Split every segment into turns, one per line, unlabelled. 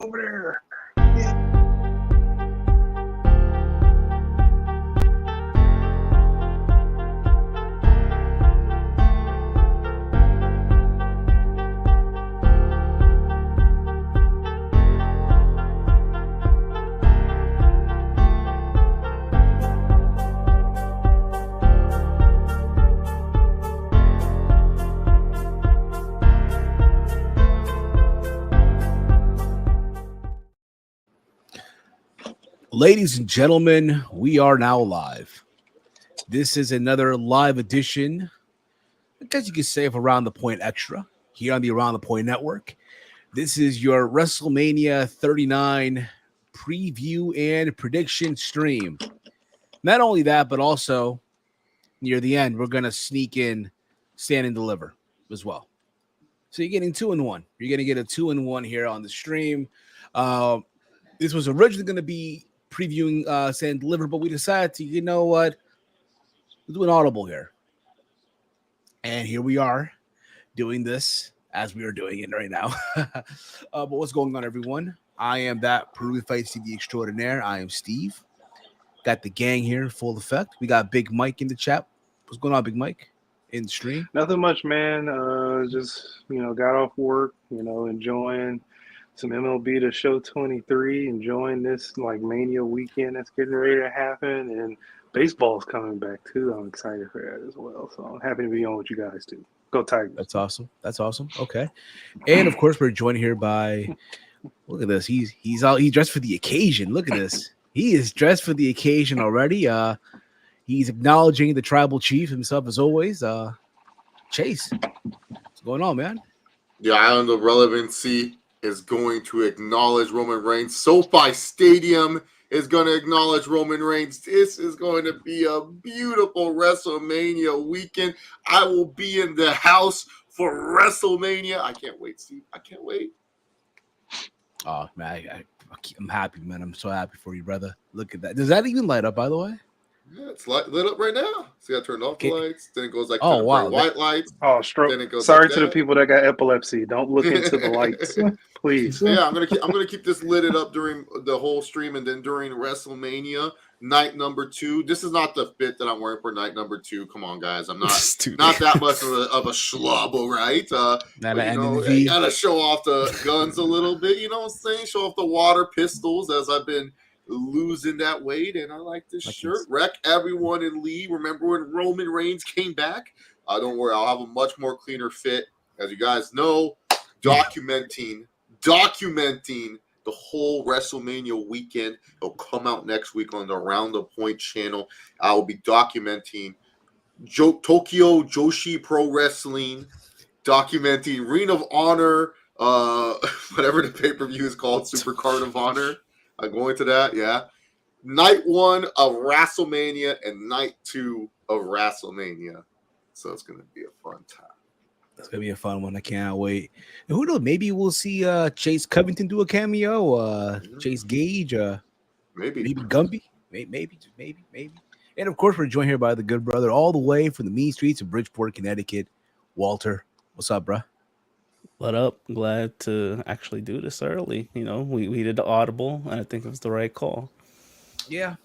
over there.
Ladies and gentlemen, we are now live. This is another live edition, I guess you could say, of Around the Point Extra here on the Around the Point Network. This is your WrestleMania 39 preview and prediction stream. Not only that, but also near the end, we're going to sneak in Stand and Deliver as well. So you're getting 2-in-1. You're going to get a 2-in-1 here on the stream. This was originally going to be previewing Stand and Deliver, but we decided to, you know what, we'll do an audible here. And here we are doing this as we are doing it right now. But what's going on, everyone? I am that Peruvian Fight TV extraordinaire. I am Steve. Got the gang here in full effect. We got Big Mike in the chat. What's going on, Big Mike? In the stream?
Nothing much, man. Just, got off work, enjoying some MLB to show 23, enjoying this Mania weekend that's getting ready to happen, and baseball's coming back too. I'm excited for that as well. So I'm happy to be on with you guys too. Go Tigers.
That's awesome. Okay. And of course, we're joined here by, look at this. He's dressed for the occasion. Look at this. He is dressed for the occasion already. He's acknowledging the tribal chief himself as always. Chase, what's going on, man?
The Island of Relevancy is going to acknowledge Roman Reigns. SoFi Stadium is going to acknowledge Roman Reigns. This is going to be a beautiful WrestleMania weekend. I will be in the house for WrestleMania. I can't wait, Steve. I can't wait.
Oh, man, I'm happy, man. I'm so happy for you, brother. Look at that. Does that even light up, by the way?
Yeah, it's lit up right now. See, I turned off the lights. Then it goes to
wow,
the white lights.
Oh, stroke.
Then it goes
Sorry
like
to the
that.
people that got epilepsy. Don't look into the lights, please.
Yeah, I'm gonna keep this lit up during the whole stream, and then during WrestleMania night number 2. This is not the fit that I'm wearing for night number 2. Come on, guys. I'm not that much of a schlub, all right? I gotta show off the guns a little bit. You know what I'm saying? Show off the water pistols as I've been losing that weight, and I like this shirt. Wreck everyone in Lee. Remember when Roman Reigns came back? Don't worry, I'll have a much more cleaner fit. As you guys know, documenting the whole WrestleMania weekend. It'll come out next week on the Around the Point channel. I will be documenting Tokyo Joshi Pro Wrestling, documenting Ring of Honor, whatever the pay-per-view is called, Super Card of Honor. I'm going to that, yeah. Night 1 of WrestleMania and night 2 of WrestleMania. So it's going to be a fun time.
It's going to be a fun one. I can't wait. And who knows? Maybe we'll see Chase Covington do a cameo. Chase Gage. Maybe Gumby. Maybe. And, of course, we're joined here by the good brother all the way from the mean streets of Bridgeport, Connecticut. Walter, what's up, bro?
What up? Glad to actually do this early. We did the audible, and I think it was the right call.
Yeah,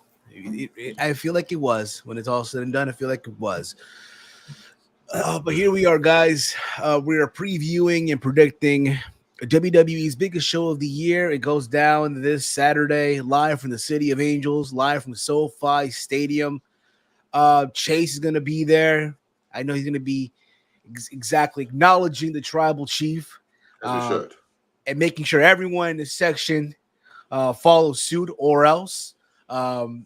I feel like it was. When it's all said and done, I feel like it was. But here we are, guys. We are previewing and predicting WWE's biggest show of the year. It goes down this Saturday, live from the City of Angels, live from SoFi Stadium. Chase is going to be there. I know he's going to be exactly acknowledging the tribal chief, and making sure everyone in this section follows suit or else. But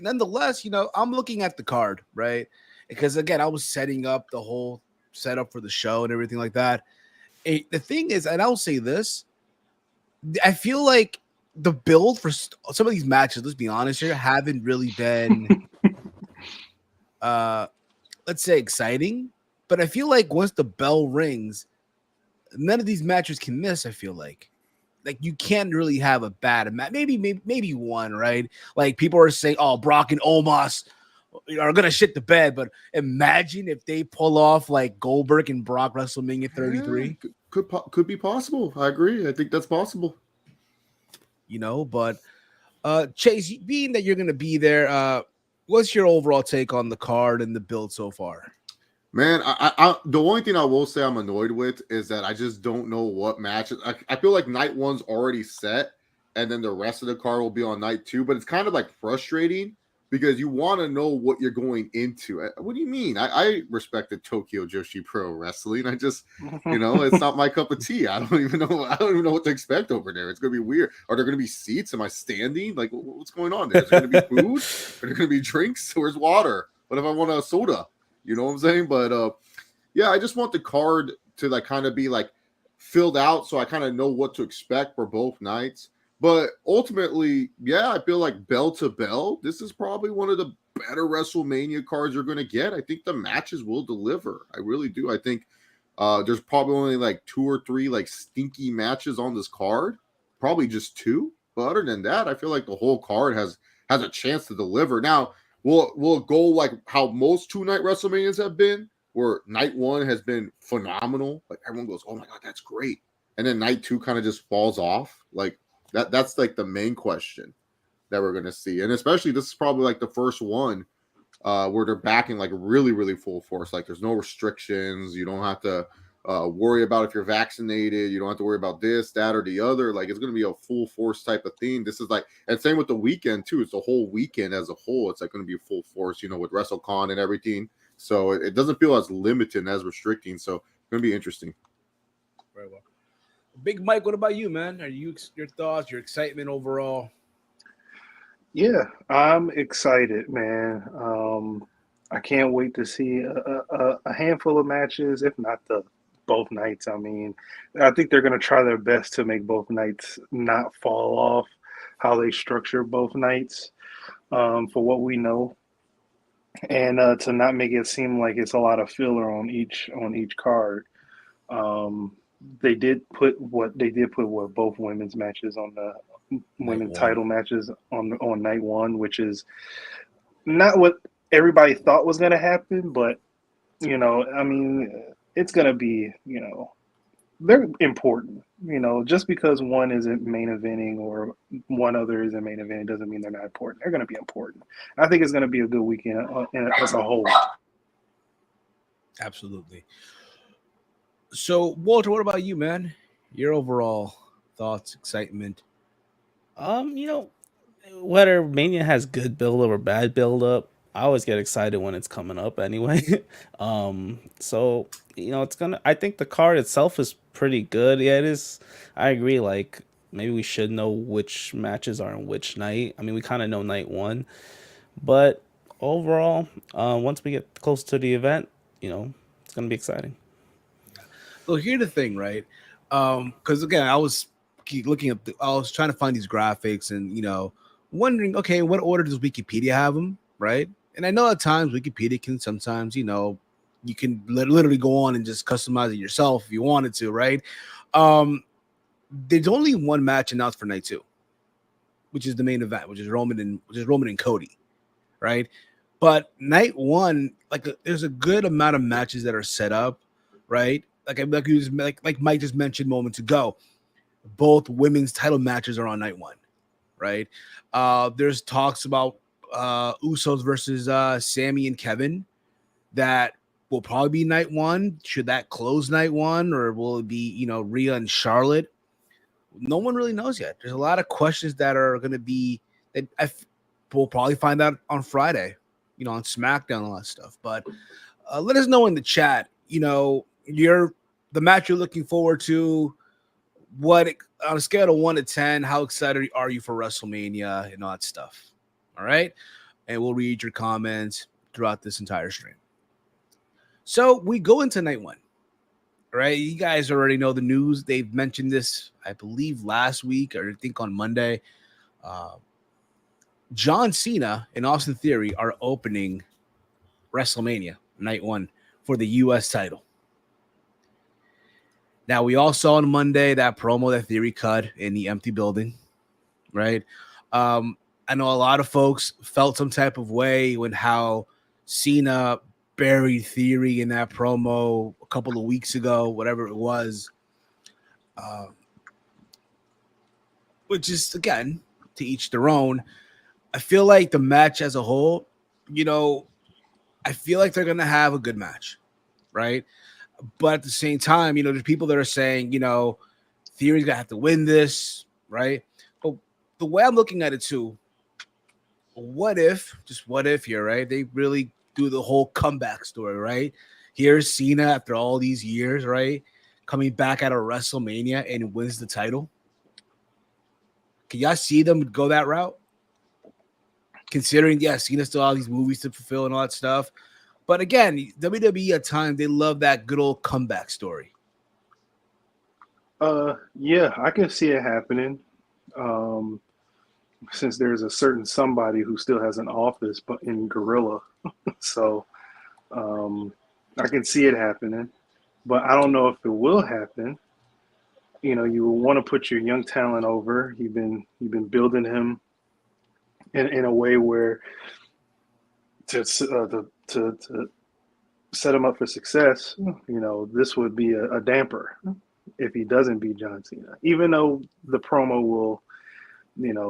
nonetheless, I'm looking at the card, right? Because again, I was setting up the whole setup for the show and everything like that. The thing is, and I'll say this, I feel like the build for some of these matches, let's be honest here, haven't really been let's say exciting, but I feel like once the bell rings, none of these matches can miss. I feel like you can't really have a bad match. Maybe one, right? Like people are saying, oh, Brock and Omos are gonna shit the bed, but imagine if they pull off like Goldberg and Brock WrestleMania 33.
could be possible. I agree. I think that's possible.
But Chase, being that you're going to be there, what's your overall take on the card and the build so far?
Man, I the only thing I will say I'm annoyed with is that I just don't know what matches. I feel like night one's already set, and then the rest of the card will be on night two. But it's kind of like frustrating because you want to know what you're going into. What do you mean? I respect the Tokyo Joshi Pro Wrestling. I just, it's not my cup of tea. I don't even know what to expect over there. It's gonna be weird. Are there gonna be seats? Am I standing? Like, what's going on there? Is there gonna be food? Are there gonna be drinks? Where's water? What if I want a soda? You know what I'm saying? But yeah, I just want the card to like kind of be like filled out so I kind of know what to expect for both nights. But ultimately, yeah, I feel like bell to bell, this is probably one of the better WrestleMania cards you're going to get. I think the matches will deliver. I really do. I think there's probably only like 2 or 3 like stinky matches on this card, probably just 2. But other than that, I feel like the whole card has a chance to deliver. Now, will it go like how most 2-night WrestleManias have been, where night 1 has been phenomenal? Like everyone goes, "Oh my god, that's great," and then night 2 kind of just falls off. Like that's like the main question that we're gonna see, and especially this is probably like the first one where they're back in like really, really full force. Like there's no restrictions. You don't have to worry about if you're vaccinated. You don't have to worry about this, that, or the other. Like it's going to be a full force type of thing. This is like, and same with the weekend too. It's the whole weekend as a whole. It's like going to be full force, with WrestleCon and everything. So it doesn't feel as limited and as restricting. So it's going to be interesting.
Very well. Big Mike, what about you, man? Your thoughts, your excitement overall?
Yeah, I'm excited, man. I can't wait to see a handful of matches, if not both nights. I mean, I think they're going to try their best to make both nights not fall off how they structure both nights, for what we know, and to not make it seem like it's a lot of filler on each card. Um, they did put both women's matches on the women's title matches on night 1, which is not what everybody thought was going to happen, but I mean, it's going to be, they're important. Just because one isn't main eventing or one other isn't main eventing doesn't mean they're not important. They're going to be important. I think it's going to be a good weekend as a whole.
Absolutely. So, Walter, what about you, man? Your overall thoughts, excitement?
Whether Mania has good build up or bad build up, I always get excited when it's coming up anyway. So I think the card itself is pretty good. Yeah, it is. I agree. Like maybe we should know which matches are on which night. I mean, we kind of know night 1, but overall, once we get close to the event, it's gonna be exciting.
So here's the thing, right? Because again, I was looking up. I was trying to find these graphics, and wondering, okay, what order does Wikipedia have them, right? And I know at times Wikipedia can sometimes, you can literally go on and just customize it yourself if you wanted to, right? There's only one match announced for night 2, which is the main event, which is Roman and Cody, right? But night 1, there's a good amount of matches that are set up, right? Like Mike just mentioned moments ago, both women's title matches are on night 1, right? There's talks about Usos versus Sammy and Kevin that will probably be night 1. Should that close night 1, or will it be Rhea and Charlotte? No one really knows yet. There's a lot of questions that are going to be that we'll probably find out on Friday, on SmackDown, all that stuff. But let us know in the chat. The match you're looking forward to. What on a scale of 1 to 10, how excited are you for WrestleMania and all that stuff? All right. And we'll read your comments throughout this entire stream. So we go into night 1. All right. You guys already know the news. They've mentioned this, I believe, last week, or I think on Monday. John Cena and Austin Theory are opening WrestleMania night 1 for the U.S. title. Now, we all saw on Monday that promo that Theory cut in the empty building, right? I know a lot of folks felt some type of way when how Cena buried Theory in that promo a couple of weeks ago, whatever it was. Which is, again, to each their own. I feel like the match as a whole, I feel like they're going to have a good match, right? But at the same time, there's people that are saying, Theory's going to have to win this, right? But the way I'm looking at it too, what if here, right? They really do the whole comeback story, right? Here's Cena after all these years, right? Coming back out of WrestleMania and wins the title. Can y'all see them go that route? Considering, Cena still has these movies to fulfill and all that stuff. But again, WWE at times, they love that good old comeback story.
Yeah, I can see it happening. Since there's a certain somebody who still has an office but in Gorilla. So I can see it happening. But I don't know if it will happen. You will want to put your young talent over. You've been building him in a way where to set him up for success. This would be a damper if he doesn't beat John Cena. Even though the promo will,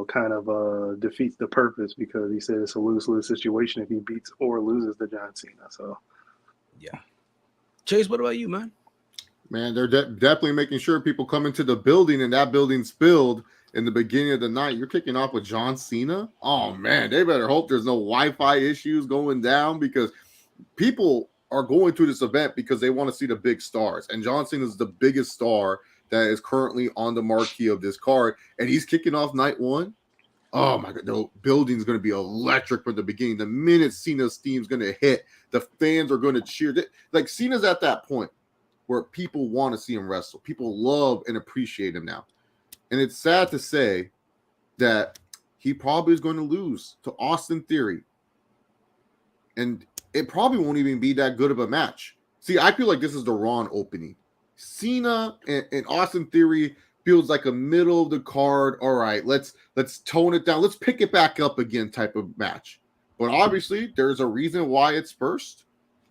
kind of defeats the purpose because he said it's a lose-lose situation if he beats or loses to John Cena. So,
yeah. Chase, what about you, man?
Man, they're definitely making sure people come into the building and that building spilled in the beginning of the night. You're kicking off with John Cena? Oh, man, they better hope there's no Wi-Fi issues going down because people are going to this event because they want to see the big stars. And John Cena is the biggest star that is currently on the marquee of this card. And he's kicking off night one. Oh, my God. The building's going to be electric from the beginning. The minute Cena's steam's going to hit, the fans are going to cheer. Like, Cena's at that point where people want to see him wrestle. People love and appreciate him now. And it's sad to say that he probably is going to lose to Austin Theory. And it probably won't even be that good of a match. See, I feel like this is the Raw opening. Cena and Austin Theory feels like a middle of the card. All right, let's tone it down. Let's pick it back up again type of match. But obviously, there's a reason why it's first.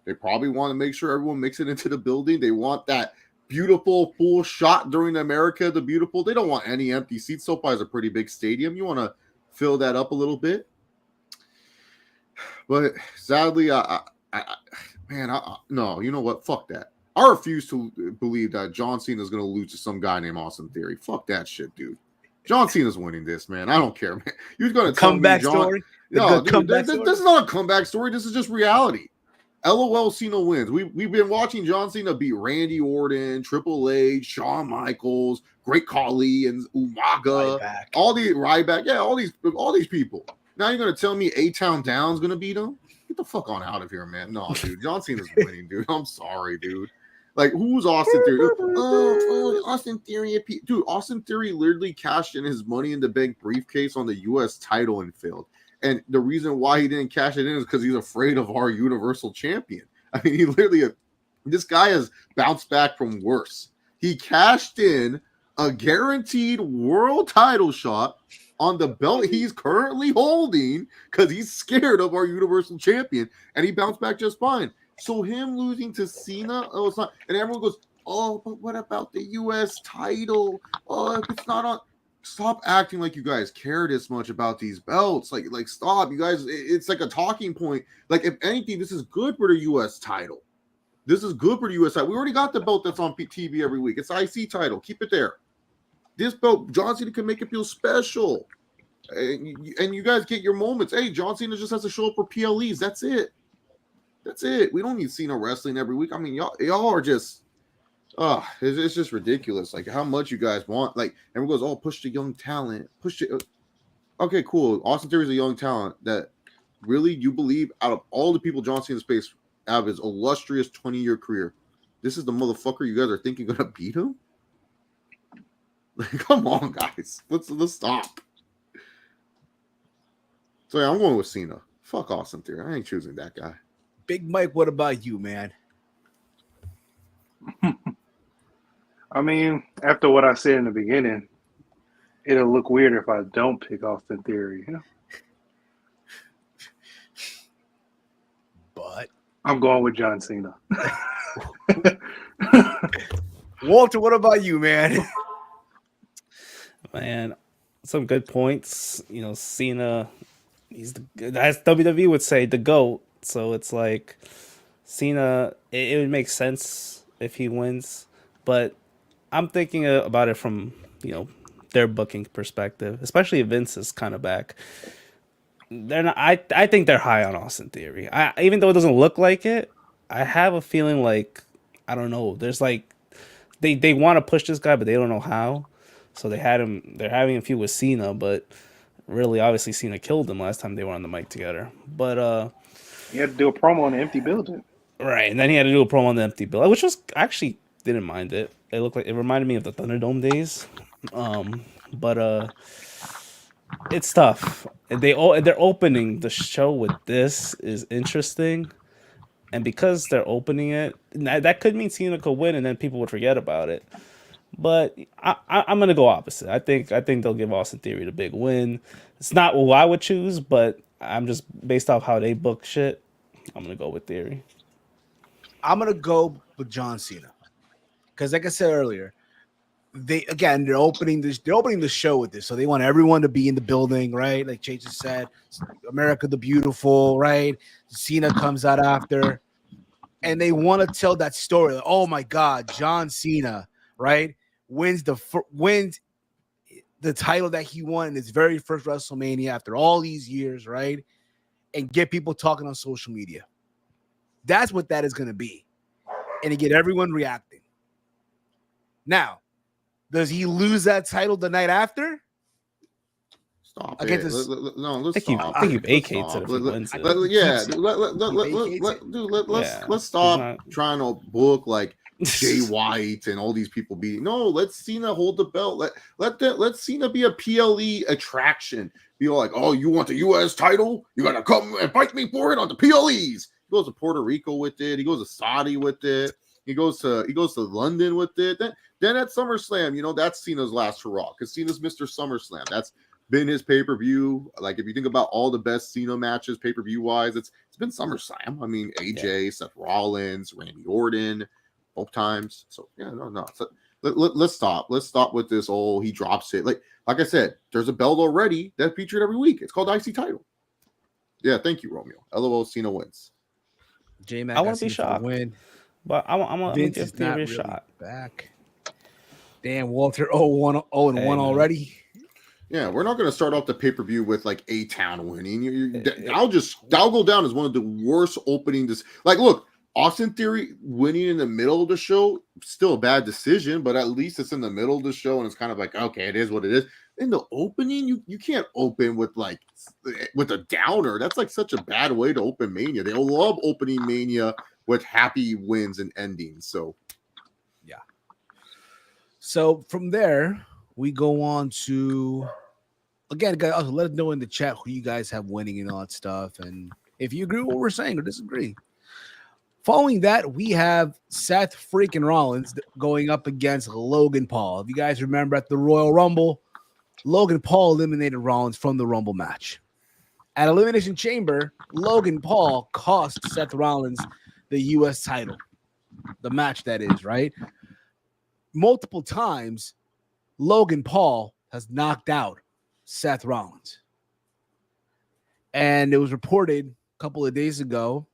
They probably want to make sure everyone makes it into the building. They want that beautiful full shot during America the Beautiful. They don't want any empty seats. SoFi is a pretty big stadium. You want to fill that up a little bit. But sadly, no, you know what? Fuck that. I refuse to believe that John Cena is going to lose to some guy named Austin Theory. Fuck that shit, dude. John Cena's winning this, man. I don't care, man. You're going to tell me John...
story?
No, dude, this is not a comeback story. This is just reality. LOL, Cena wins. We've been watching John Cena beat Randy Orton, Triple H, Shawn Michaels, Great Khali, and Umaga, all these Ryback, all these people. Now you're gonna tell me A-Town Down's gonna beat him? Get the fuck on out of here, man. No, dude, John Cena's winning, dude. I'm sorry, dude. Like, who's Austin Theory? Austin Theory, dude. Austin Theory literally cashed in his Money in the Bank briefcase on the U.S. title and failed. And the reason why he didn't cash it in is because he's afraid of our Universal Champion. I mean, he literally, this guy has bounced back from worse. He cashed in a guaranteed world title shot on the belt he's currently holding because he's scared of our Universal Champion, and he bounced back just fine. So him losing to Cena, oh, it's not, and everyone goes, oh, but what about the U.S. title? Oh, if it's not on. Stop acting like you guys care this much about these belts. Like stop. You guys, it's like a talking point. Like, if anything, this is good for the U.S. title. This is good for the U.S. title. We already got the belt that's on TV every week. It's IC title. Keep it there. This belt, John Cena can make it feel special. And you guys get your moments. Hey, John Cena just has to show up for PLEs. That's it. That's it. We don't need Cena wrestling every week. I mean, y'all are just... it's just ridiculous. Like, how much you guys want. Like, everyone goes, oh, push the young talent. Push it. Okay, cool. Austin Theory is a young talent that really you believe out of all the people John Cena's faced out of his illustrious 20-year career, this is the motherfucker you guys are thinking gonna beat him? Like, come on, guys. Let's stop. So yeah, I'm going with Cena. Fuck Austin Theory. I ain't choosing that guy.
Big Mike, what about you, man?
I mean, after what I said in the beginning, it'll look weird if I don't pick Austin Theory.
But
I'm going with John Cena.
Walter, what about you, man?
Man, some good points. Cena, as WWE would say, the GOAT. So it's like Cena, it would make sense if he wins, but I'm thinking about it from their booking perspective, especially if Vince is kind of back. They're not. I think they're high on Austin Theory. Even though it doesn't look like it, I have a feeling like I don't know. There's like they want to push this guy, but they don't know how. So they had him. They're having a feud with Cena, but really, obviously, Cena killed him last time they were on the mic together. But
You had to do a promo on an empty building.
right, and then he had to do a promo on the empty bill, which was actually didn't mind it. It looked like it reminded me of the Thunderdome days. But it's tough. They're opening the show with this is interesting, and because they're opening it, that could mean Cena could win, and then people would forget about it. But I'm gonna go opposite. I think they'll give Austin Theory the big win. It's not what I would choose, but I'm just based off how they book shit. I'm gonna go with Theory.
I'm gonna go with John Cena because, like I said earlier, they're opening the show with this, so they want everyone to be in the building, right? Like Chase said, America the Beautiful, right? Cena comes out after, and they want to tell that story. Like, oh my God, John Cena, right? Wins the title that he won in his very first WrestleMania after all these years, right? And get people talking on social media. That's what that is going to be, and to get everyone reacting. Now, does he lose that title the night after?
Stop
Against
it.
this-
No, let's
I
stop.
think he vacates it if he wins it.
Let's stop trying to book like Jay White and all these people be. No, let Cena hold the belt. Let Cena be a PLE attraction. Be like, oh, you want the US title? You gotta come and fight me for it on the PLEs. He goes to Puerto Rico with it. He goes to Saudi with it. He goes to London with it. Then at SummerSlam, that's Cena's last hurrah because Cena's Mr. SummerSlam. That's been his pay-per-view. Like if you think about all the best Cena matches pay-per-view wise, it's been SummerSlam. I mean, AJ, Seth Rollins, Randy Orton, both times. So yeah, no. So, let's stop. Let's stop with this. Oh, he drops it. Like I said, there's a belt already that featured every week. It's called IC title. Yeah, thank you, Romeo. LOL, Cena wins.
J-Mac,
I want to be shocked,
win.
but I'm gonna give Theory a
really
shot.
Back. Damn, Walter 0-1 already.
Yeah, we're not going to start off the pay-per-view with like A-Town winning. I'll go down as one of the worst openings. Like, look, Austin Theory winning in the middle of the show, still a bad decision, but at least it's in the middle of the show and it's kind of like, okay, it is what it is. In the opening, you can't open with a downer. That's like such a bad way to open Mania. They love opening Mania with happy wins and endings. So,
yeah. So from there, we go on to, again, guys, let us know in the chat who you guys have winning and all that stuff. And if you agree with what we're saying or disagree. Following that, we have Seth freaking Rollins going up against Logan Paul. If you guys remember at the Royal Rumble, Logan Paul eliminated Rollins from the Rumble match. At Elimination Chamber, Logan Paul cost Seth Rollins the U.S. title. The match, that is, right? Multiple times, Logan Paul has knocked out Seth Rollins. And it was reported a couple of days ago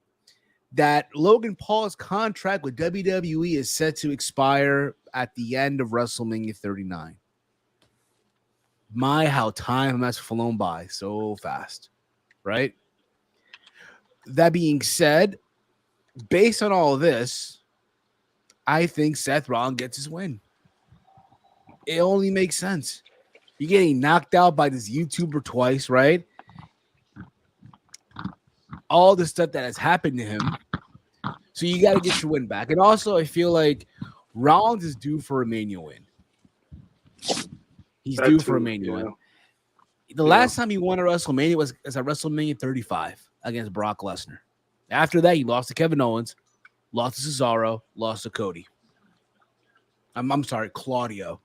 that Logan Paul's contract with WWE is set to expire at the end of WrestleMania 39. My, how time has flown by so fast, right? That being said, based on all of this, I think Seth Rollins gets his win. It only makes sense. You're getting knocked out by this YouTuber twice, right? All the stuff that has happened to him. So you got to get your win back. And also, I feel like Rollins is due for a Mania win. He's due for a Mania win. The last time he won at WrestleMania was at WrestleMania 35 against Brock Lesnar. After that, he lost to Kevin Owens, lost to Cesaro, lost to Cody. I'm sorry, Claudio,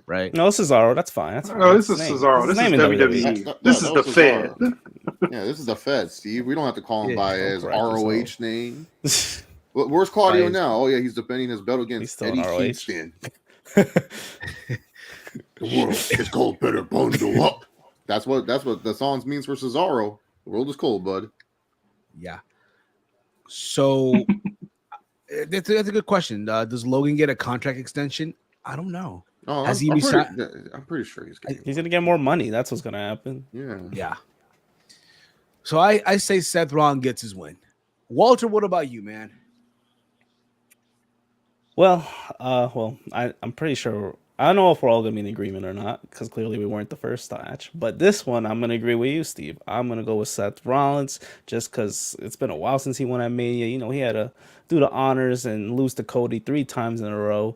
right?
No, Cesaro. That's fine. That's fine.
Oh, this is Cesaro. This is WWE. This is the Fed.
Yeah, this is the Fed, Steve. We don't have to call him by his ROH name.
Well,
where's Claudio now? Oh, yeah, he's defending his belt against Eddie Kingston. The world is cold, better bundle up. That's what the song means for Cesaro. The world is cold, bud.
Yeah. So that's a good question. Does Logan get a contract extension? I don't know.
Oh,
Has
I'm pretty sure
He's gonna get more money. That's what's gonna happen.
Yeah. So I say Seth Rollins gets his win. Walter, what about you, man?
Well, I'm pretty sure. I don't know if we're all gonna be in agreement or not, because clearly we weren't the first match. But this one, I'm gonna agree with you, Steve. I'm gonna go with Seth Rollins, just because it's been a while since he won at Mania. You know, he had to do the honors and lose to Cody 3 times in a row.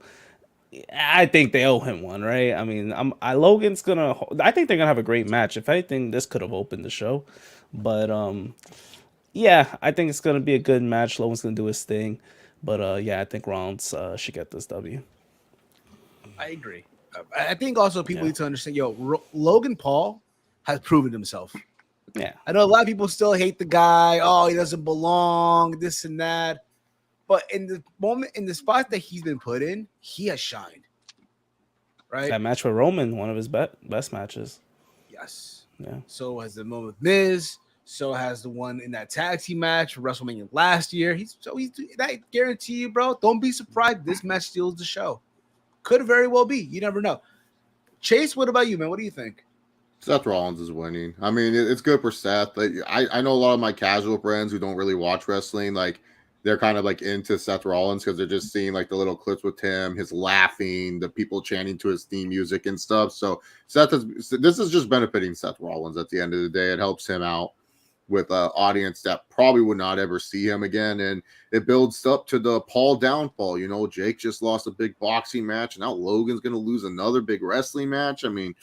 I think they owe him one, right? I mean, Logan's gonna. I think they're gonna have a great match. If anything, this could have opened the show, but yeah, I think it's gonna be a good match. Logan's gonna do his thing, but yeah, I think Rollins should get this W.
I agree. I think also people need to understand. Logan Paul has proven himself.
Yeah,
I know a lot of people still hate the guy. Oh, he doesn't belong. This and that. But in the moment, in the spot that he's been put in, he has shined. Right?
That match with Roman, one of his best matches.
Yes.
Yeah.
So has the moment with Miz. So has the one in that tag team match for WrestleMania last year. He's I guarantee you, bro. Don't be surprised. This match steals the show. Could very well be. You never know. Chase, what about you, man? What do you think?
Seth Rollins is winning. I mean, it's good for Seth. Like, I know a lot of my casual friends who don't really watch wrestling. Like, they're kind of like into Seth Rollins because they're just seeing like the little clips with him, his laughing, the people chanting to his theme music and stuff. So this is just benefiting Seth Rollins at the end of the day. It helps him out with an audience that probably would not ever see him again. And it builds up to the Paul downfall. You know, Jake just lost a big boxing match, and now Logan's going to lose another big wrestling match. I mean,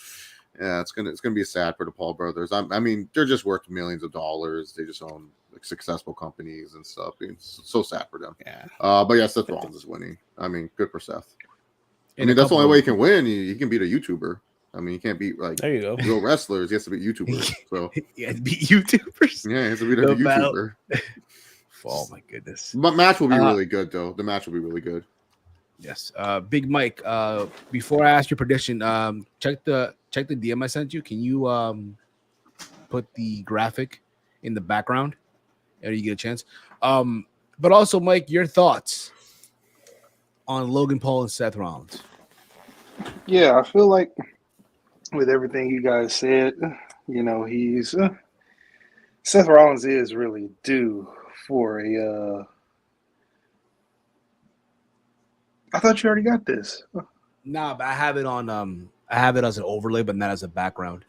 yeah, it's gonna be sad for the Paul brothers. I mean, they're just worth millions of dollars. They just own like successful companies and stuff. It's so sad for them.
Yeah.
But yeah, Seth Rollins is winning. I mean, good for Seth. I mean, that's the only way he can win. He can beat a YouTuber. I mean, he can't beat like
there you go.
real wrestlers. He has to beat YouTubers. So
he has to beat YouTubers.
Yeah, he has to beat a YouTuber.
Oh my goodness.
But match will be really good though. The match will be really good.
Yes. Big Mike. Before I ask your prediction, check the DM I sent you. Can you put the graphic in the background? Or you get a chance. But also, Mike, your thoughts on Logan Paul and Seth Rollins?
Yeah, I feel like with everything you guys said, you know, Seth Rollins is really due for a. I thought you already got this.
Nah, but I have it on. I have it as an overlay, but not as a background.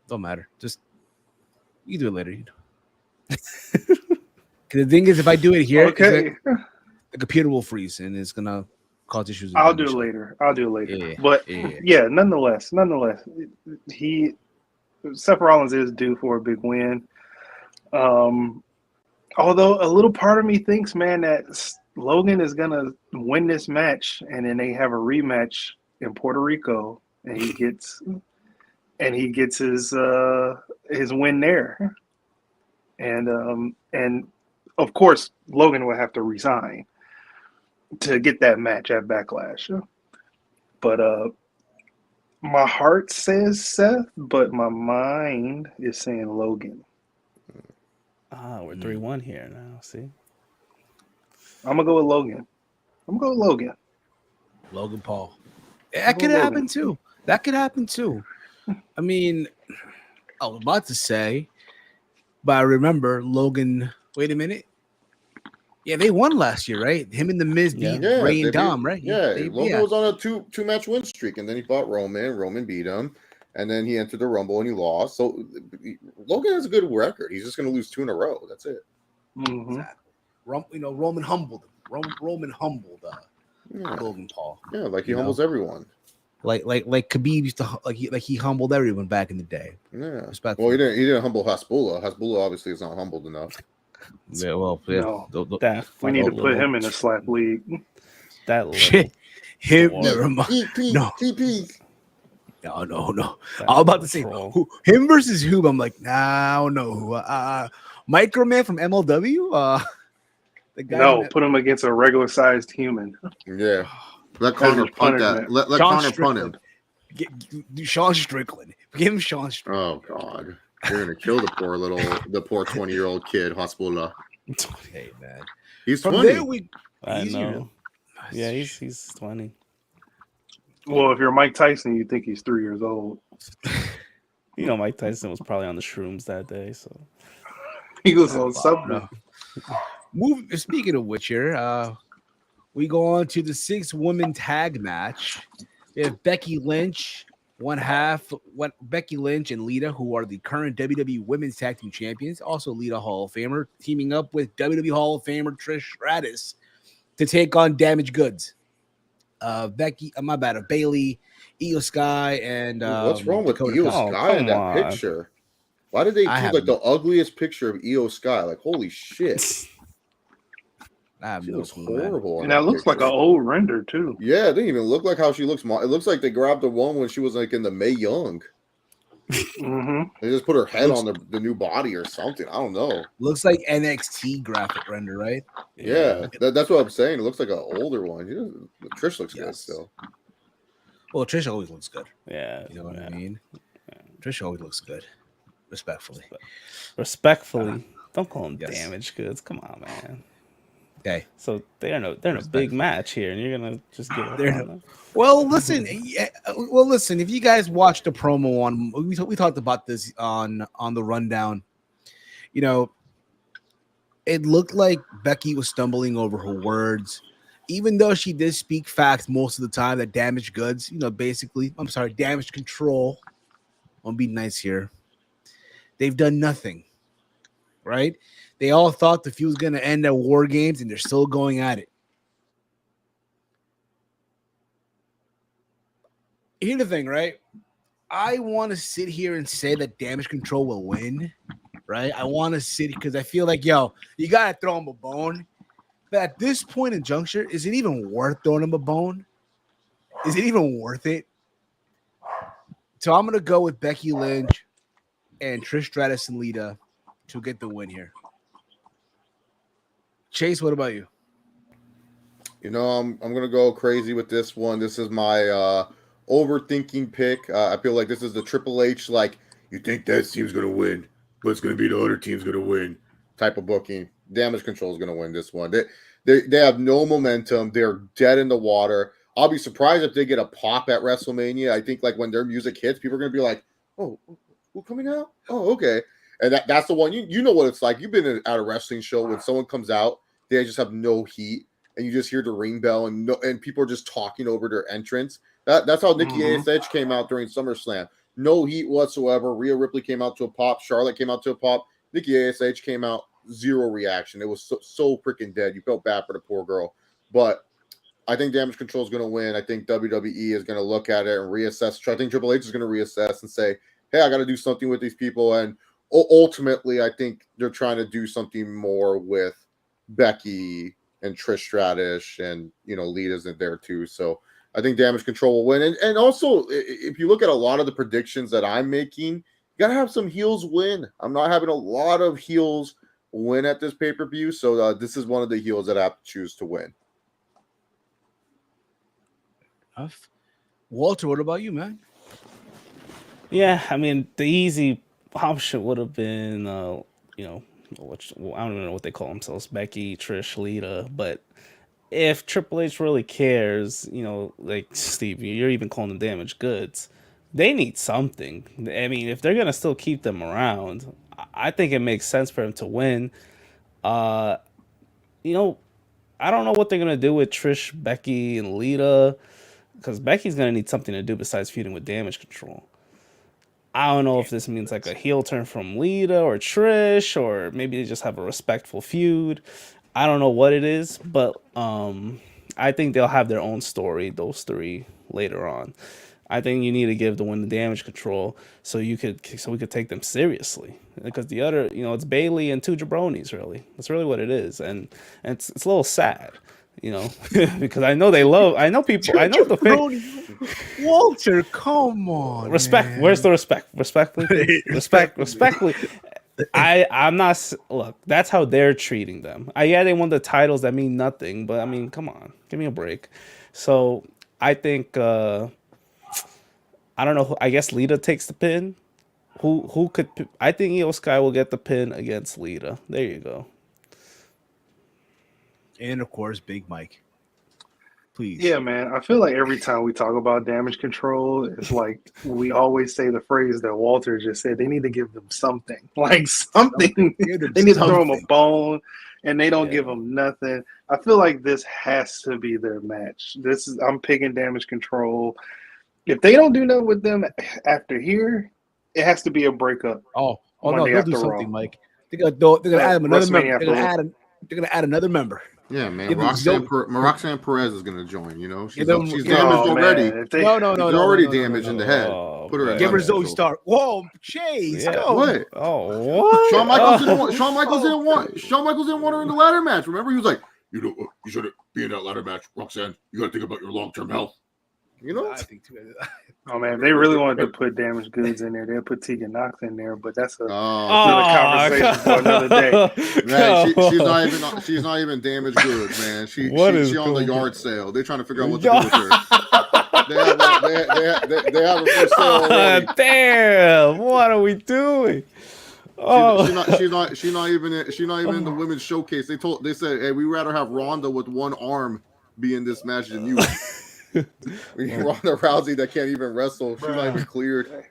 Don't matter. Just you do it later. You know. The thing is, if I do it here,
okay,
the computer will freeze and it's gonna cause issues.
I'll do it later. Yeah. But yeah, nonetheless, Seth Rollins is due for a big win. Although a little part of me thinks, man, that Logan is gonna win this match, and then they have a rematch in Puerto Rico, and he gets his win there, and of course Logan will have to resign to get that match at Backlash. But my heart says Seth, but my mind is saying Logan.
We're 3-1 here now. See,
I'm gonna go with Logan.
Logan Paul. That could happen too. I mean, I was about to say, but I remember Logan. Wait a minute. Yeah, they won last year, right? Him and the Miz beat Ray and Dom, right?
Yeah, Logan was on a two match win streak, and then he fought Roman. Roman beat him, and then he entered the Rumble and he lost. So Logan has a good record. He's just going to lose 2 in a row. That's it.
Mm-hmm.
Exactly. Roman humbled him. Roman humbled Logan Paul.
Yeah, like he humbles everyone.
Like Khabib used to like he humbled everyone back in the day.
Yeah. Well, he didn't humble Hasbulla. Hasbulla obviously is not humbled enough.
Yeah, well, yeah.
No. We need to put him in a slap league.
That
shit. Him, never mind. No. No. I was about to say him versus who? I'm like, no. Microman from MLW. The guy
put him against a regular sized human.
Yeah. Let Connor punt that. Let Connor punt him.
Sean Strickland. Give him Sean Strickland.
Oh God, you're gonna kill the poor 20-year-old kid. Hospital.
Hey man,
he's
from
20.
there
I know. Yeah, he's 20.
Well, if you're Mike Tyson, you think he's 3 years old.
You know, Mike Tyson was probably on the shrooms that day, so
He was on something.
Speaking of which, here we go on to the 6-woman tag match. We have Becky Lynch, Becky Lynch and Lita, who are the current WWE Women's Tag Team Champions, also Lita Hall of Famer, teaming up with WWE Hall of Famer Trish Stratus to take on Damaged Goods. Bailey, Io Sky, and
what's wrong with
Dakota
Io
Kai.
Sky in that picture? Why did they choose like the ugliest picture of Io Sky? Like, holy shit.
I have
she
no
looks
clue,
horrible.
And that looks like an old render too.
Yeah, it didn't even look like how she looks. It looks like they grabbed the one when she was like in the Mae Young.
Mm-hmm.
They just put her head on the new body or something. I don't know.
Looks like NXT graphic render, right?
Yeah, that's what I'm saying. It looks like an older one. Trish looks good still.
Well, Trish always looks good.
Yeah,
you know what I mean. Trish always looks good. Respectfully,
don't call them damaged goods. Come on, man.
Okay,
so they're in a big match here, and you're gonna just give up on them.
Well, listen. If you guys watched the promo on, we talked about this on the rundown. You know, it looked like Becky was stumbling over her words, even though she did speak facts most of the time. That Damaged Goods, Damage Control. I'll be nice here. They've done nothing, right? They all thought the feud was going to end at War Games, and they're still going at it. Here's the thing, right? I want to sit here and say that Damage Control will win, right? I want to sit because I feel like, you got to throw him a bone. But at this point in juncture, is it even worth throwing him a bone? Is it even worth it? So I'm going to go with Becky Lynch and Trish Stratus and Lita to get the win here. Chase, what about you?
I'm gonna go crazy with this one. This is my overthinking pick. I feel like this is the Triple H, like, you think that team's gonna win, but it's gonna be the other team's gonna win type of booking. Damage Control is gonna win this one. They have no momentum. They're dead in the water. I'll be surprised if they get a pop at WrestleMania. I think like when their music hits, people are gonna be like, "Oh, who's coming out? Oh, okay." And that's the one. You know what it's like. You've been at a wrestling show when someone comes out, they just have no heat, and you just hear the ring bell, and people are just talking over their entrance. That's how Nikki ASH came out during SummerSlam. No heat whatsoever. Rhea Ripley came out to a pop. Charlotte came out to a pop. Nikki ASH came out, zero reaction. It was so freaking dead. You felt bad for the poor girl. But I think Damage Control is going to win. I think WWE is going to look at it and reassess. I think Triple H is going to reassess and say, hey, I got to do something with these people. And ultimately, I think they're trying to do something more with Becky and Trish Stratus, and Lita's in there too. So I think Damage Control will win. And also, if you look at a lot of the predictions that I'm making, you gotta have some heels win. I'm not having a lot of heels win at this pay-per-view, so this is one of the heels that I have to choose to win.
Walter, what about you, man?
Yeah, I mean, the easy option would have been, I don't even know what they call themselves, Becky, Trish, Lita. But if Triple H really cares, like Steve, you're even calling them damaged goods. They need something. I mean, if they're gonna still keep them around, I think it makes sense for them to win. I don't know what they're gonna do with Trish, Becky, and Lita, because Becky's gonna need something to do besides feuding with Damage Control. I don't know if this means like a heel turn from Lita or Trish, or maybe they just have a respectful feud. I don't know what it is, but I think they'll have their own story, those three, later on. I think you need to give the win the Damage Control so we could take them seriously. Because the other, it's Bailey and two jabronis, really. That's really what it is, and it's a little sad. Because I know the
Walter, come on.
Respect.
Man.
Where's the respect? Respectfully. Respectfully. I'm not. Look, that's how they're treating them. They won the titles that mean nothing, but I mean, come on, give me a break. So I think I don't know. I guess Lita takes the pin. Who could? I think Io Sky will get the pin against Lita. There you go.
And of course, Big Mike. Please.
Yeah, man. I feel like every time we talk about damage control, it's like we always say the phrase that Walter just said. They need to give them something, like something. They need to throw them a bone, and they don't give them nothing. I feel like this has to be their match. I'm picking damage control. If they don't do nothing with them after here, it has to be a breakup.
Oh no, they'll do something, Mike. They're gonna add another member. They're gonna add another member.
Yeah, man. Roxanne Perez is gonna join. You know, she's damaged already.
No.
She's already damaged in the head. Put her.
Give her Zoe Stark. Whoa, Chase.
Yeah.
Go.
What?
Oh, what?
Shawn Michaels didn't want her in the ladder match. Remember, he was like, you shouldn't be in that ladder match, Roxanne. You got to think about your long-term health. You know.
I think too.
Oh man, if they really wanted to put damaged goods in there, they'll put Tegan Knox in there. But that's another conversation for another day.
Man, she's not even damaged goods, man. She's on the yard sale. They're trying to figure out what to do with her. they have her for sale already.
Damn! What are we doing?
She's not even in the women's showcase. They said, hey, we'd rather have Ronda with one arm be in this match than you. Ronda Rousey that can't even wrestle. She's not even cleared.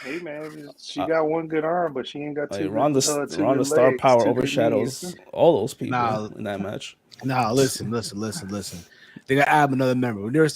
Hey man, she got one good arm, but she ain't got two.
Ronda star power overshadows all those people in that match.
Nah, listen. They gotta add another member. They were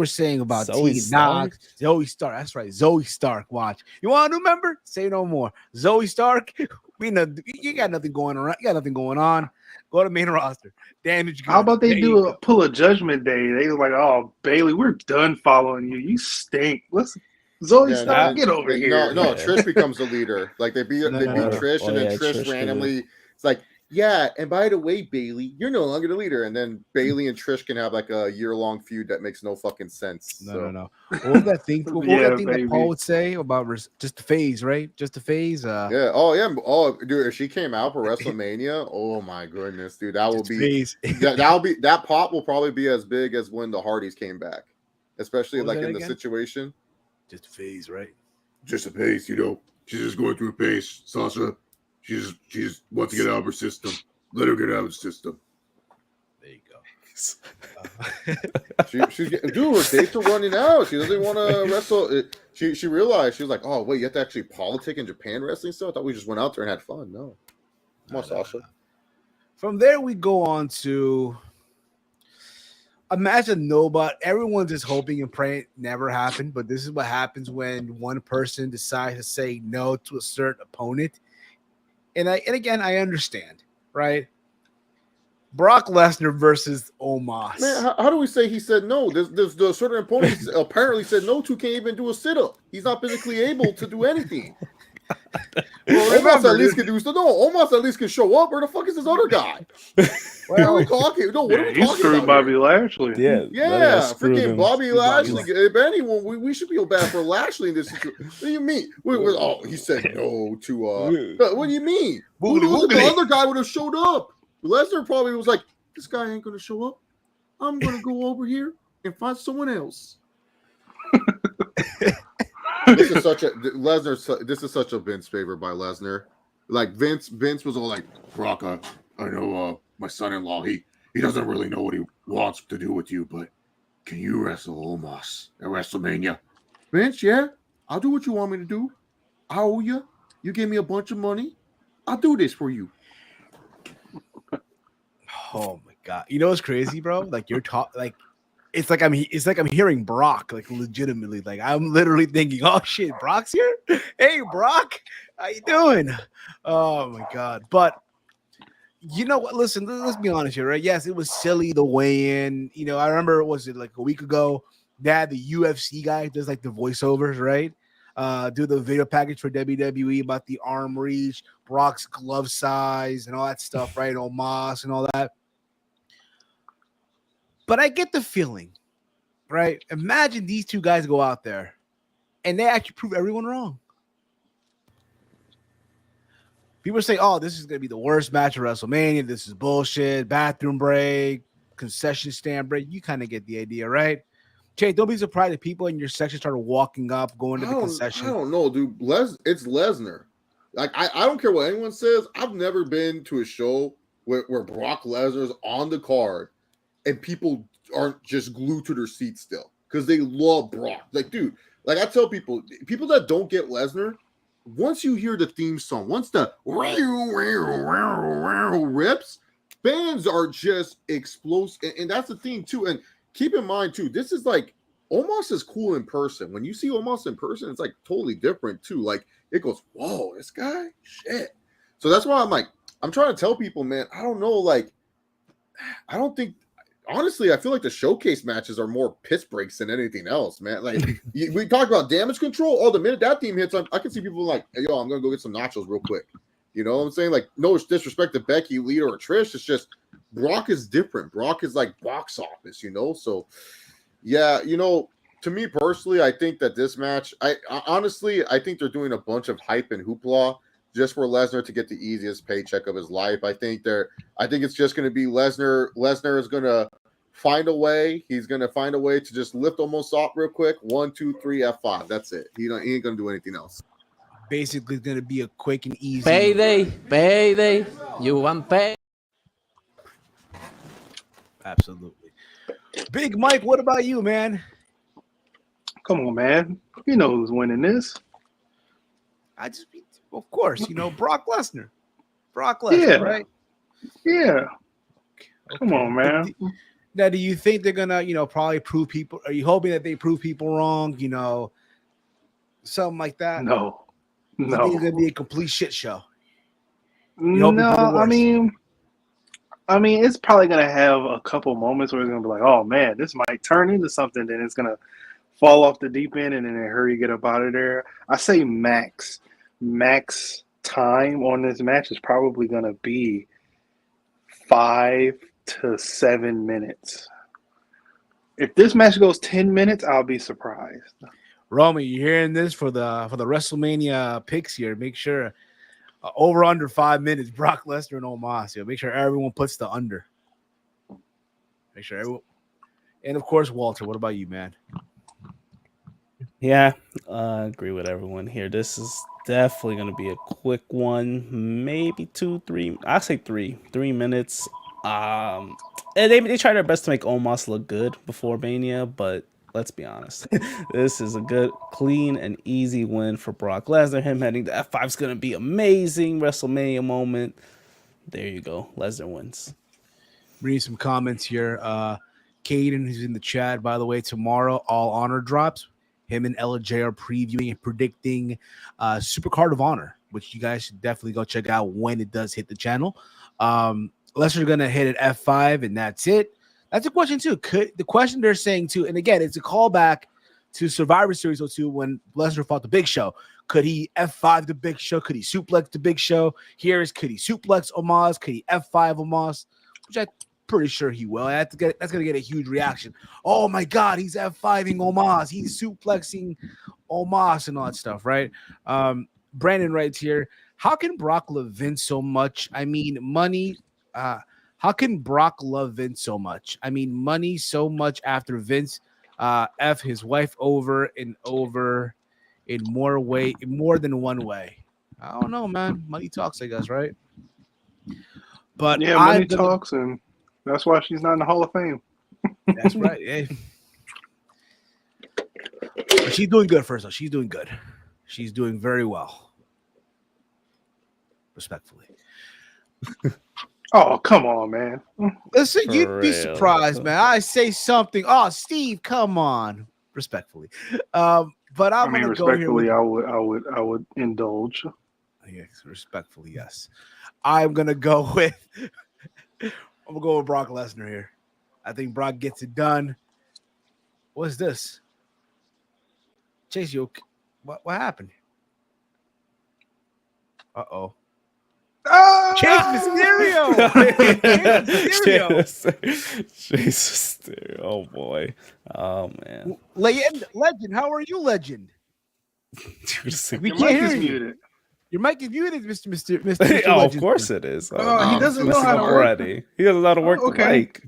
saying about Tegan Knox, Zoe Stark. That's right, Zoe Stark. Watch. You want a new member? Say no more. Zoe Stark. You got nothing going on. You got nothing going on. Go to main roster. Damage.
How about they pull a Judgment Day? They was like, "Oh, Bailey, we're done following you. You stink. Listen, Zoe Stark, get over here."
No, Trish becomes the leader. Like they beat Trish, and then Trish randomly. It's like, yeah, and by the way, Bailey, you're no longer the leader. And then Bailey and Trish can have like a year-long feud that makes no fucking sense.
No. What was that thing? What was that thing that Paul would say about just the phase, right? Just the phase.
Yeah. Oh yeah. Oh, dude, if she came out for WrestleMania, oh my goodness, dude, that will be that pop will probably be as big as when the Hardys came back, especially like in the situation.
Just a phase, right?
Just a phase, you know. She's just going through a phase, Sasha. She just wants to get out of her system. Let her get out of the system.
There you go.
She's dude, her dates are running out. She doesn't want to wrestle. She realized, she was like, oh wait, you have to actually politic in Japan wrestling stuff. I thought we just went out there and had fun. No, come on, Sasha.
From there we go on to imagine nobody. Everyone's just hoping and praying it never happened, but this is what happens when one person decides to say no to a certain opponent. And again, I understand, right? Brock Lesnar versus Omos.
Man, how do we say he said no? There's the certain opponent apparently said no to, can't even do a sit-up. He's not physically able to do anything. Well, Omos at least can do so. No, Omos at least can show up. Where the fuck is this other guy? What are we talking? No, what are we talking about?
Screwed Bobby Lashley.
Yeah, freaking Bobby Lashley. If anyone, we should feel bad for Lashley in this situation. What do you mean? He said no to. What do you mean? The other guy would have showed up. Lesnar probably was like, "This guy ain't gonna show up. I'm gonna go over here and find someone else." This is such a Vince favor by Lesnar. Like Vince was all like, "Brock, I know my son-in-law. He doesn't really know what he wants to do with you, but can you wrestle Omos at WrestleMania?" Vince, yeah, I'll do what you want me to do. I owe you. You gave me a bunch of money. I'll do this for you.
Oh my god! You know what's crazy, bro? Like you're like. It's like I'm hearing Brock, like legitimately. Like I'm literally thinking, oh shit, Brock's here. Hey Brock, how you doing? Oh my god. But you know what? Listen, let's be honest here, right? Yes, it was silly the weigh-in. You know, I remember, was it like a week ago? They had the UFC guy does like the voiceovers, right? Do the video package for WWE about the arm reach, Brock's glove size, and all that stuff, right? Omos and all that. But I get the feeling, right? Imagine these two guys go out there and they actually prove everyone wrong. People say, oh, this is going to be the worst match of WrestleMania. This is bullshit, bathroom break, concession stand break. You kind of get the idea, right? Jay, don't be surprised if people in your section started walking up, going to the concession.
I don't know, dude. It's Lesnar. Like, I don't care what anyone says. I've never been to a show where Brock Lesnar's on the card and people aren't just glued to their seats still because they love Brock. Like, dude, like I tell people that don't get Lesnar, once you hear the theme song, once the rips, fans are just explosive. And that's the thing, too. And keep in mind, too, this is like Omos is cool in person. When you see Omos in person, it's like totally different, too. Like, it goes, whoa, this guy? Shit. So that's why I'm trying to tell people, man, I don't know, like, I don't think, honestly, I feel like the showcase matches are more piss breaks than anything else, man. Like, we talk about damage control. Oh, the minute that theme hits, I can see people like, hey, yo, I'm going to go get some nachos real quick. You know what I'm saying? Like, no disrespect to Becky, Lita, or Trish. It's just Brock is different. Brock is like box office, you know? So, yeah, you know, to me personally, I think that this match, I honestly think they're doing a bunch of hype and hoopla just for Lesnar to get the easiest paycheck of his life. I think it's just going to be Lesnar. Lesnar is going to find a way. He's going to find a way to just lift Omos off real quick. 1, 2, 3, F5. That's it. He ain't going to do anything else.
Basically, it's going to be a quick and easy.
Payday. You want pay?
Absolutely. Big Mike, what about you, man?
Come on, man. You know who's winning this.
Of course, you know, Brock Lesnar. Yeah. Right?
Yeah.
Okay.
Come on, man.
Now, do you think they're going to, you know, probably prove people? Are you hoping that they prove people wrong? You know, something like that?
No.
You think it's going to be a complete shit show?
No, I mean, it's probably going to have a couple moments where it's going to be like, oh, man, this might turn into something. Then it's going to fall off the deep end and then hurry get up out of there. I say max time on this match is probably going to be 5 to 7 minutes. If this match goes 10 minutes, I'll be surprised.
Romy, you're hearing this for the WrestleMania picks here. Make sure over under 5 minutes, Brock Lesnar and Omos. Make sure everyone puts the under. Make sure everyone. And of course, Walter, what about you, man?
Yeah, I agree with everyone here. This is definitely going to be a quick one, maybe 2, 3. I'll say 3 minutes. And they try their best to make Omos look good before Mania, but let's be honest, this is a good, clean, and easy win for Brock Lesnar. Him heading to F5 is going to be amazing. WrestleMania moment. There you go. Lesnar wins.
Reading some comments here. Caden, who's in the chat, by the way, tomorrow, All Honor drops. Him and Ella J are previewing and predicting Supercard of Honor, which you guys should definitely go check out when it does hit the channel. Lesnar's going to hit at F5, and that's it. That's a question, too. The question they're saying, too, and again, it's a callback to Survivor Series 02 when Lesnar fought the Big Show. Could he F5 the Big Show? Could he suplex the Big Show? Here is, could he suplex Omos? Could he F5 Omos? Which I'm pretty sure he will. That's going to get a huge reaction. Oh, my God, he's F5ing Omos. He's suplexing Omos and all that stuff, right? Brandon writes here, how can Brock love Vince so much? I mean, money. How can Brock love Vince so much? I mean, money so much after Vince F his wife over and over in more than one way. I don't know, man. Money talks, I guess, right? But
yeah, money talks, and that's why she's not in the Hall of Fame.
That's right. Hey. But she's doing good, first of all. She's doing good. She's doing very well. Respectfully.
Oh, come on, man.
Listen, you'd be surprised, man. I say something. Oh, Steve, come on. Respectfully. But I'm going to go here with,
I would indulge.
Yes, respectfully, yes. I'm going to go with Brock Lesnar here. I think Brock gets it done. What's this? Chase, what happened? Uh-oh. Chase Mysterio.
Jesus, oh boy. Oh man.
Legend, how are you, Legend?
We can't hear you.
Your mic is muted, Mr.
Oh, of course it is.
He doesn't know how to
already. He doesn't know how to work the mic.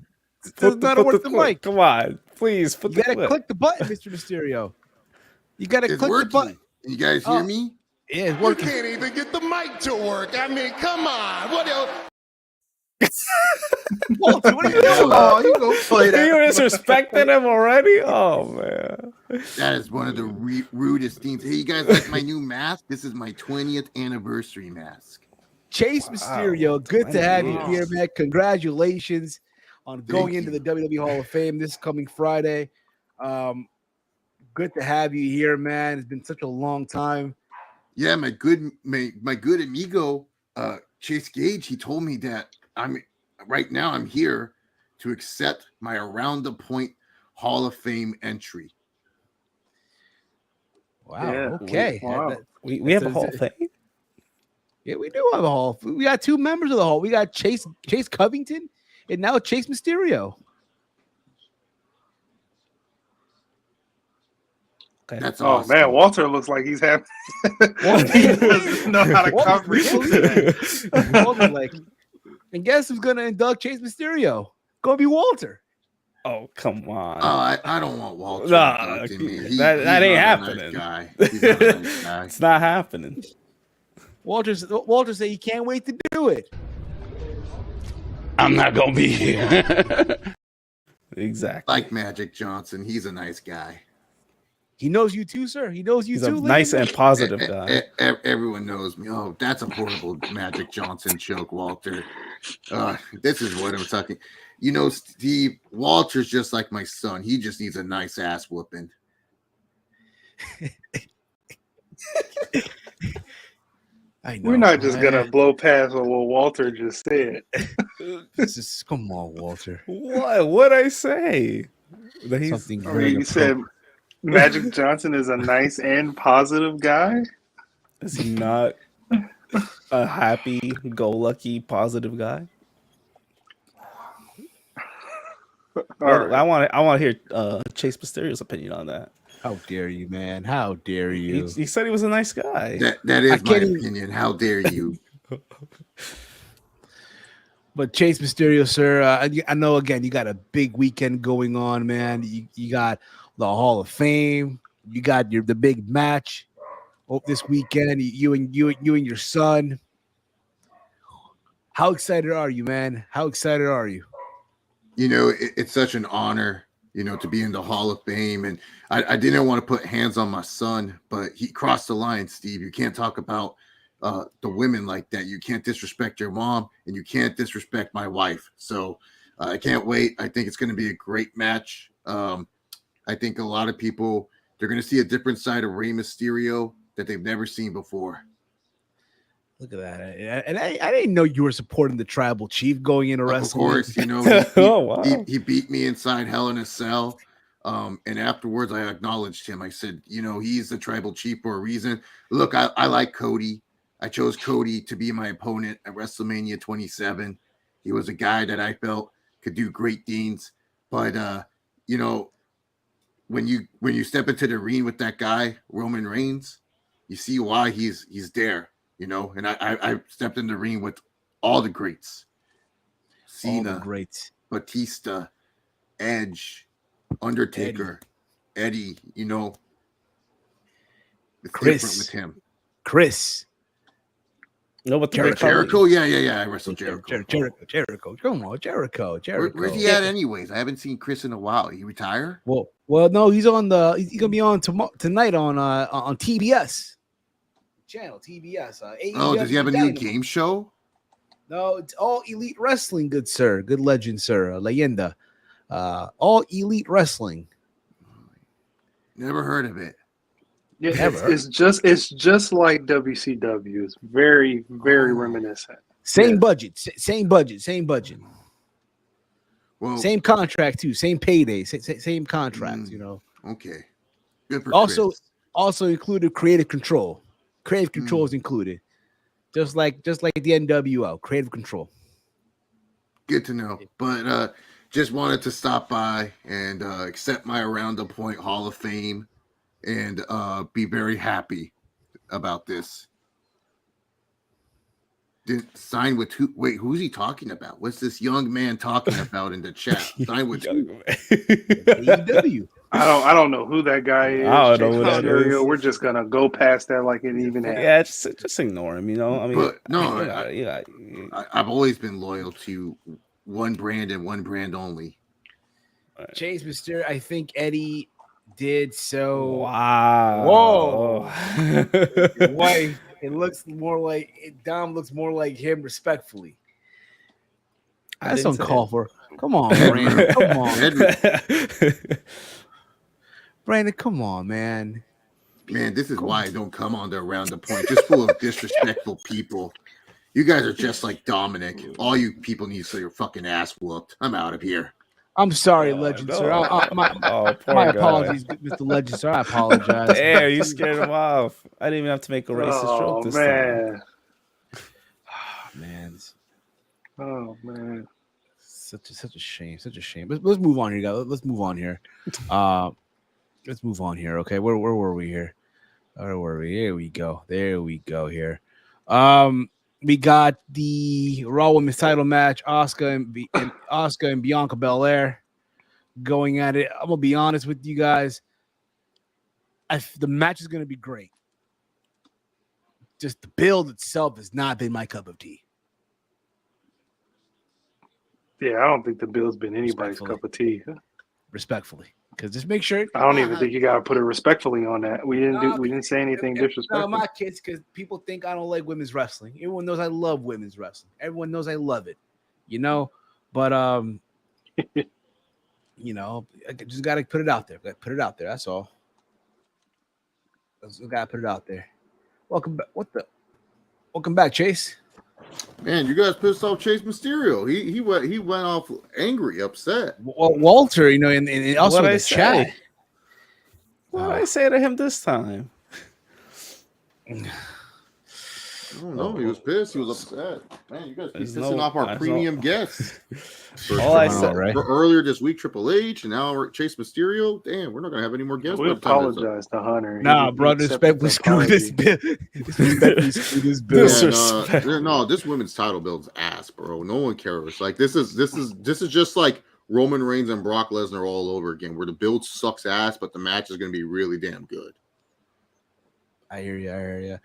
Doesn't know how to work the mic.
Come on, please put
You
the
gotta
clip.
click the button, Mr. Mysterio. You gotta
It's
click
working.
the button.
You guys hear me?
Yeah, it's
You
working.
can't even get the mic to work. I mean, come on. What else?
Walter, what are you doing?
Oh, you go play
You
that.
disrespected him already? Oh man,
That is one of the rudest things. Hey, you guys like my new mask? This is my 20th anniversary mask.
Chase Mysterio, good to have you
Wow.
here, man. Congratulations on going into
you.
the WWE Hall of Fame this coming Friday. Good to have you here, man. It's been such a long time.
Yeah, my good amigo, Chase Gage, he told me that I'm here to accept my Around the Point Hall of Fame entry.
Wow.
Yeah.
Okay.
Wow.
we have a Hall of Fame.
Yeah, we do have a Hall. We got two members of the Hall. We got Chase Covington and now Chase Mysterio.
Okay.
That's
Oh
awesome.
man, Walter looks like he's happy. He doesn't know how to comprehend today.
Walter's like, and guess who's gonna induct Chase Mysterio? Gonna be Walter.
Oh come on.
I don't want Walter.
Nah,
inducting me.
that ain't
not a
happening.
Nice guy. He's not a nice guy.
It's not happening.
Walter said he can't wait to do it.
I'm not gonna be here.
Exactly.
Like Magic Johnson, he's a nice guy.
He knows you too, sir. He knows you
He's
too.
a nice and positive
E-
guy.
Everyone knows me. Oh, that's a horrible Magic Johnson joke, Walter. This is what I'm talking. You know, Steve, Walter's just like my son. He just needs a nice ass whooping.
I know.
We're not just gonna blow past what Walter just said.
Come on, Walter.
What? What'd I say? That he's
Something
I
very
mean, you said Magic Johnson is a nice and positive guy.
Is he not a happy-go-lucky, positive guy?
All
Well,
right.
I want to hear Chase Mysterio's opinion on that.
How dare you, man? How dare you?
He said he was a nice guy.
That is my
can't even-
opinion. How dare you?
But Chase Mysterio, sir, I know again you got a big weekend going on, man. You got the Hall of Fame. You got the big match this weekend. You and your son. How excited are you, man? How excited are you?
You know, it's such an honor, you know, to be in the Hall of Fame. And I didn't want to put hands on my son, but he crossed the line, Steve. You can't talk about the women like that. You can't disrespect your mom, and you can't disrespect my wife. So I can't wait. I think it's going to be a great match. I think a lot of people, they're going to see a different side of Rey Mysterio that they've never seen before.
Look at that. And I didn't know you were supporting the tribal chief going into wrestling.
Of course, you know,
Oh, wow.
he beat me inside Hell in a Cell. And afterwards, I acknowledged him. I said, you know, he's the tribal chief for a reason. Look, I like Cody. I chose Cody to be my opponent at WrestleMania 27. He was a guy that I felt could do great things. But, you know, when you step into the ring with that guy, Roman Reigns, you see why he's there. You know, and I stepped in the ring with all the greats. Cena,
All the greats.
Batista, Edge, Undertaker, Eddie, you know. It's
Chris.
different with him.
Chris.
No, but
Jericho? Yeah. I wrestled Jericho.
Jericho. Come on, Jericho.
Where's he at anyways? I haven't seen Chris in a while. He retire?
Well, no, he's gonna be on tonight on TBS channel, TBS.
Oh, does he have a new game show?
No, it's All Elite Wrestling, good sir, good legend, sir, leyenda. All Elite Wrestling.
Never heard of it.
Yeah,
Never.
it's just like WCW. It's very, very reminiscent.
Same
Yeah.
budget, same budget,
Well,
same contract too, same payday, same contracts. You know.
okay. Good for
Also,
Chris.
also included creative control. Creative control is included, just like the NWO. Creative control.
Good to know. But just wanted to stop by and accept my Around the Point Hall of Fame and be very happy about this. Didn't sign with who? Wait, who's he talking about? What's this young man talking about in the chat? Sign with who?
AEW.
I don't know who that guy is.
I don't know
Chase
who that
Mysterio.
is.
We're just gonna go past that like it even happened.
Yeah, just ignore him. You know, I mean,
But no, I've always been loyal to one brand and one brand only.
Chase Mysterio. I think Eddie did so.
Wow.
Whoa. Why? It looks more like Dom looks more like him, respectfully. That's uncalled for. Come on, Brandon. Come on, Brandon. Come on, man.
Man, this is why I don't come on there around the point. Just full of disrespectful people. You guys are just like Dominic. All you people need to your fucking ass whooped. I'm out of here.
I'm sorry, Legend, sir. My apologies, Mr. Legend, sir. I apologize.
Damn, you scared him off. I didn't even have to make a racist joke this time.
Man.
Oh man.
Such a shame. Such a shame. Let's move on here, guys. Let's move on here. Let's move on here. Okay, where were we here? Where were we? There we go. There we go here. We got the Raw Women's title match, Asuka and Bianca Belair going at it. I'm gonna be honest with you guys. The match is gonna be great. Just the build itself has not been my cup of tea.
Yeah, I don't think the bill's been anybody's cup of tea.
Respectfully, because just make sure.
I don't even think you gotta put it respectfully on that. We didn't say anything disrespectful.
No, my kids, because people think I don't like women's wrestling. Everyone knows I love women's wrestling. Everyone knows I love it, you know. But you know, I just gotta put it out there. Put it out there. That's all. We gotta put it out there. Welcome back. Welcome back, Chase.
Man, you guys pissed off Chase Mysterio. He went off angry, upset.
Well, Walter, you know, and also in the chat.
What did I say to him this time?
I don't know. He was pissed. He was upset. Man, you guys keep pissing off our premium guests.
All I said
earlier this week, Triple H, and now Chase Mysterio. Damn, we're not gonna have any more guests.
We apologize to Hunter.
Nah, bro, respectfully screw this bill.
No, this women's title builds ass, bro. No one cares. Like this is just like Roman Reigns and Brock Lesnar all over again, where the build sucks ass, but the match is gonna be really damn good.
I hear you.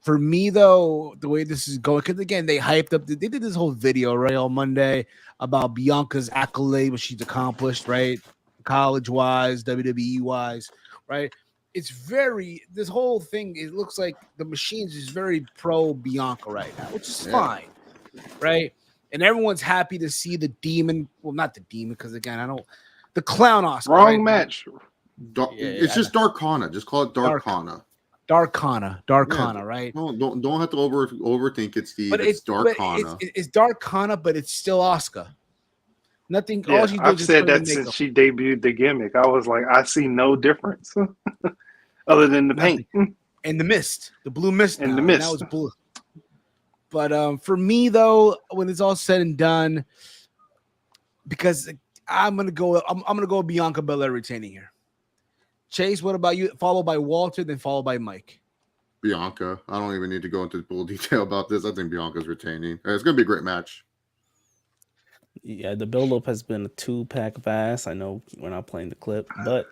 For me, though, the way this is going, because again, they hyped up, they did this whole video, right, on Monday about Bianca's accolade, what she's accomplished, right, college-wise, WWE-wise, right? It's this whole thing, it looks like the machines is very pro-Bianca right now, which is fine, right? And everyone's happy to see the demon, well, not the demon, because again, the clown Oscar.
Wrong match.
It's just Darkana. Just call it Darkana.
Darkana, right?
No, don't have to overthink it, Steve. But it's Darkana.
It's Darkana, but it's still Asuka. Nothing.
Yeah,
all she
I've said that since she debuted the gimmick. I was like, I see no difference other than the paint
and the mist, the blue mist,
and the mist.
That was blue. But for me, though, when it's all said and done, because I'm gonna go Bianca Belair retaining here. Chase, what about you? Followed by Walter, then followed by Mike.
Bianca. I don't even need to go into full detail about this. I think Bianca's retaining. It's going to be a great match.
Yeah, the build-up has been a 2-pack of ass. I know we're not playing the clip, but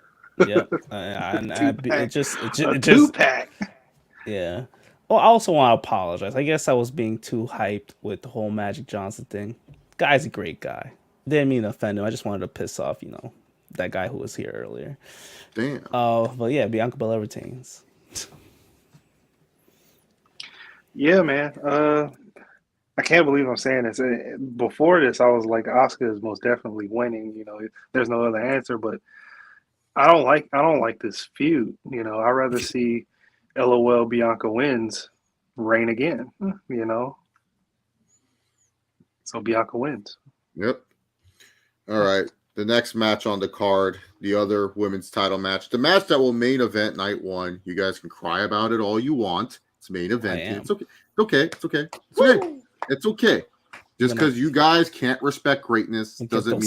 yeah, it just
2-pack.
Yeah. Well, I also want to apologize. I guess I was being too hyped with the whole Magic Johnson thing. Guy's a great guy. Didn't mean to offend him. I just wanted to piss off, that guy who was here earlier.
Damn.
But yeah, Bianca Belair retains.
Yeah, man. I can't believe I'm saying this. Before this, I was like, Asuka is most definitely winning. There's no other answer. But I don't like this feud. I'd rather see LOL Bianca wins, reign again. So Bianca wins.
Yep. All right. The next match on the card, the other women's title match, the match that will main event night 1. You guys can cry about it all you want. It's main event. It's okay. It's okay. Just because you guys can't respect greatness doesn't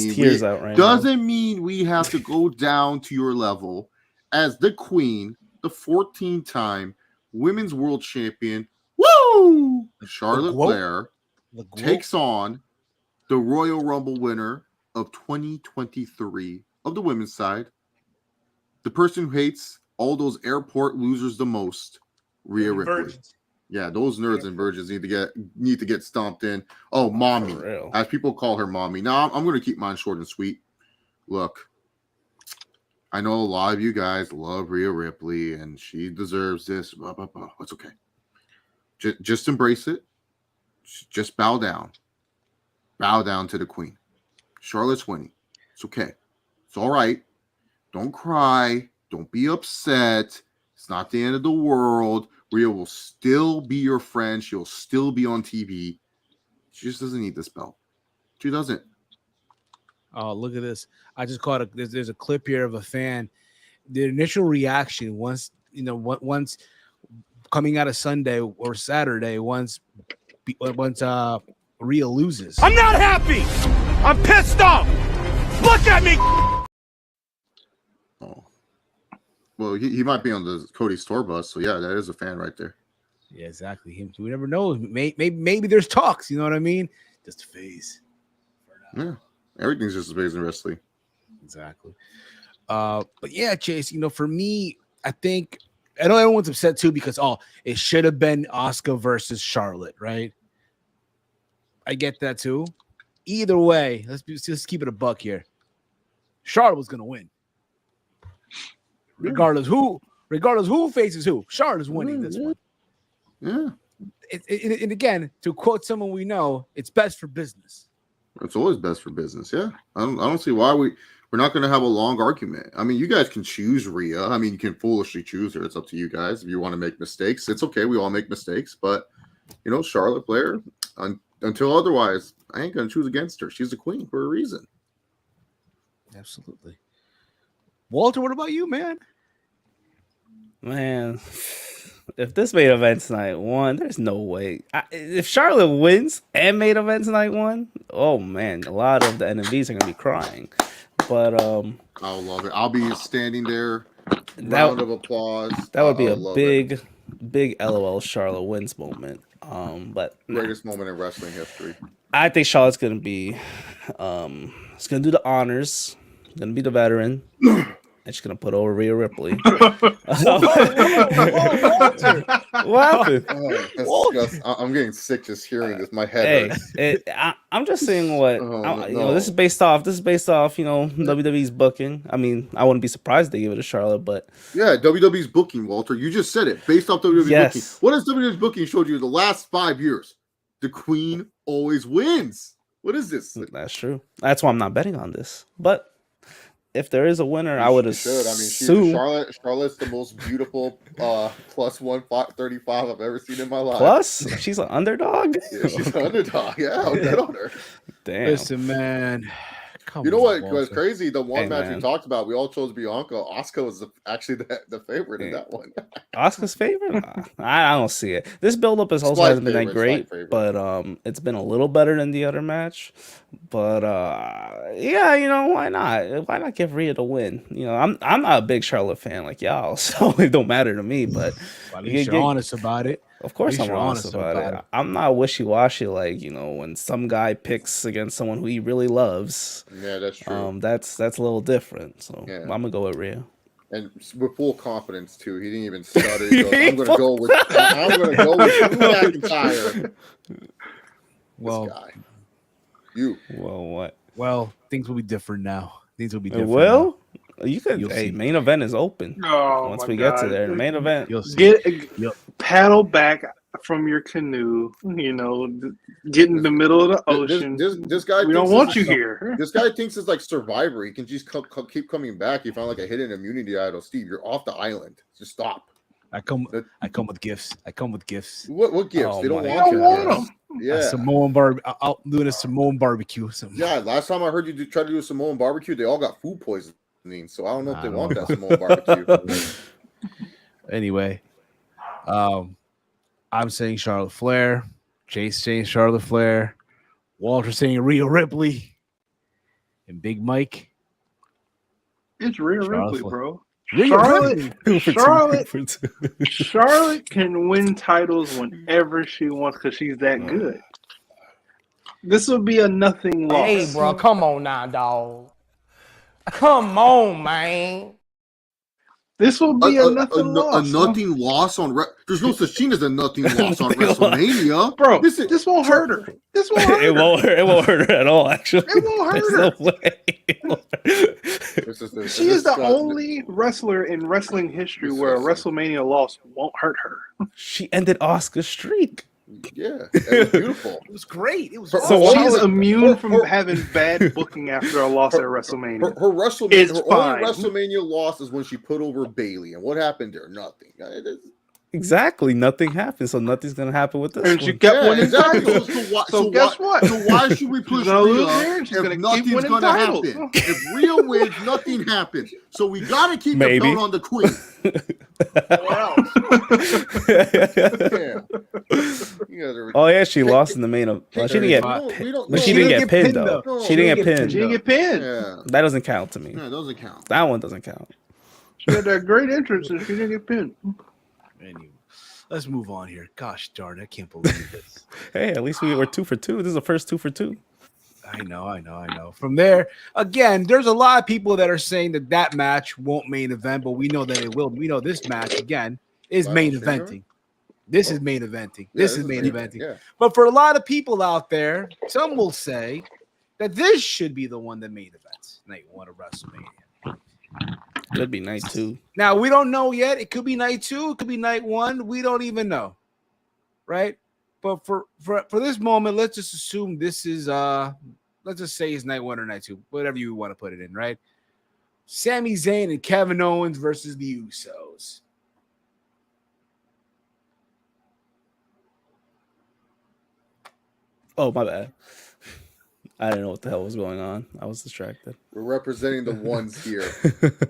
mean we have to go down to your level as the queen, the 14-time women's world champion. Woo!
Woo!
Charlotte Flair takes on the Royal Rumble winner of 2023 of the women's side, the person who hates all those airport losers the most, Rhea Ripley.
Virgins.
Yeah, those nerds and virgins need to get stomped in. Oh, mommy, as people call her mommy. Now I'm going to keep mine short and sweet. Look, I know a lot of you guys love Rhea Ripley, and she deserves this. Blah, blah, blah. It's okay. Just embrace it. Just bow down. Bow down to the queen. Charlotte's winning. It's okay. It's all right. Don't cry. Don't be upset. It's not the end of the world. Rhea will still be your friend. She'll still be on TV. She just doesn't need this belt. She doesn't.
Oh, look at this. I just caught there's a clip here of a fan. The initial reaction once coming out of Sunday or Saturday, once Rhea loses.
I'm not happy. I'm pissed off. Look at me.
Oh. Well, he might be on the Cody's tour bus, so yeah, that is a fan right there.
Yeah, exactly. Him. We never know. Maybe there's talks. You know what I mean? Just a phase.
Yeah, everything's just a phase in wrestling.
Exactly. But yeah, Chase. For me, I know everyone's upset too because it should have been Asuka versus Charlotte, right? I get that too. Either way, let's keep it a buck here. Charlotte was gonna win. Regardless who faces who, Charlotte is winning this one.
Yeah.
And again, to quote someone we know, it's best for business.
It's always best for business. Yeah. I don't see why we're not going to have a long argument. I mean, you guys can choose Rhea. I mean, you can foolishly choose her. It's up to you guys. If you want to make mistakes, it's okay. We all make mistakes. But, Charlotte Flair, until otherwise, I ain't going to choose against her. She's the queen for a reason.
Absolutely. Walter, what about you, man?
Man, if this main event's night one, there's no way. If Charlotte wins and main event's night one, oh man, a lot of the NMVs are gonna be crying. But
I'll love it. I'll be standing there. Round of applause.
That would be a big LOL Charlotte wins moment. But
greatest moment in wrestling history.
I think Charlotte's gonna be it's gonna do the honors, gonna be the veteran. And she's gonna put over Rhea Ripley. What happened?
I'm getting sick just hearing this. My head hurts.
I'm just saying what this is based off. WWE's booking. I mean, I wouldn't be surprised if they give it to Charlotte, but
yeah, WWE's booking. Walter, you just said it. Based off WWE's booking. What has WWE's booking showed you the last 5 years? The Queen always wins. What is this?
That's true. That's why I'm not betting on this, but. If there is a winner, I would assume.
Charlotte's the most beautiful plus 135 I've ever seen in my life.
Plus, she's an underdog.
Yeah, she's an underdog. Yeah, I'll bet on her.
Damn.
Listen, man.
You know what was crazy? The one match we talked about, we all chose Bianca. Asuka was actually the favorite in that one.
Asuka's favorite? I don't see it. This build-up also hasn't been that great, but it's been a little better than the other match. But why not? Why not give Rhea the win? I'm not a big Charlotte fan like y'all, so it don't matter to me. But
at least you're honest about it.
Of course I'm honest about it. I'm not wishy-washy like, when some guy picks against someone who he really loves.
Yeah, that's true.
That's a little different. So I'm going to go with Rhea.
And with full confidence, too. He didn't even stutter. He goes, I'm going to go with Drew McIntyre.
Well,
this guy. You.
Well, what?
Well, things will be different now. Things will be different.
Well, you could. Main event is open.
Oh,
once we get to there, the main event.
Paddle back from your canoe. Get in the middle of the ocean.
This guy.
We don't want you here.
This guy thinks it's like Survivor. He can just keep coming back. He found like a hidden immunity idol. Steve, you're off the island. Just stop.
I come with gifts.
What gifts?
Oh,
they don't
want
them. Yeah,
Samoan barbecue. I'll do a Samoan barbecue.
Yeah, last time I heard you try to do a Samoan barbecue, they all got food poisoning. So I don't know if they want that Samoan barbecue.
Anyway, I'm saying Charlotte Flair. Chase saying Charlotte Flair. Walter saying Rhea Ripley. And Big Mike.
It's Rhea Ripley, bro. Charlotte,
Two for
Charlotte,
two, 2 for 2.
Charlotte can win titles whenever she wants because she's that good. This will be a nothing loss.
Hey, bro, come on now, dog. Come on, man.
This will be a nothing loss.
A nothing loss on. There's no such thing as a nothing loss on WrestleMania,
bro. This won't hurt her. This won't hurt her.
It won't hurt her at all. Actually,
it won't hurt her.
No way.
She is the only wrestler in wrestling history where a WrestleMania loss won't hurt her.
She ended Asuka's streak.
Yeah, it was beautiful.
It was great. It was
so
awesome.
she's immune from having bad booking after a loss at WrestleMania.
Her only WrestleMania loss is when she put over Bayley, and what happened there? Nothing.
Exactly, nothing happened, so nothing's gonna happen with this.
And she kept winning
exactly.
titles. So guess what?
So why should we push Rhea if nothing's gonna happen? If Rhea wins, nothing happens. So we gotta keep the belt on the Queen.
Oh yeah, she lost in the main event. Well, she didn't get. She didn't get pinned though. She didn't get pinned.
She didn't get pinned.
Yeah.
That doesn't count to me.
Yeah, it doesn't count.
That one doesn't count.
She had that great entrance and she didn't get pinned.
Anyway, let's move on here. Gosh darn, I can't believe this.
Hey, at least we were 2 for 2. This is the first 2 for 2.
I know. From there, again, there's a lot of people that are saying that match won't main event, but we know that it will. We know this match, again, is main eventing. This is main eventing. This is main eventing. Yeah. But for a lot of people out there, some will say that this should be the one that main events night 1 of WrestleMania.
Could be night 2.
Now, we don't know yet. It could be night 2. It could be night 1. We don't even know, right? But for this moment, let's just assume this is let's just say it's night 1 or night 2, whatever you want to put it in, right? Sami Zayn and Kevin Owens versus the Usos.
Oh, my bad. I didn't know what the hell was going on. I was distracted.
We're representing the ones here.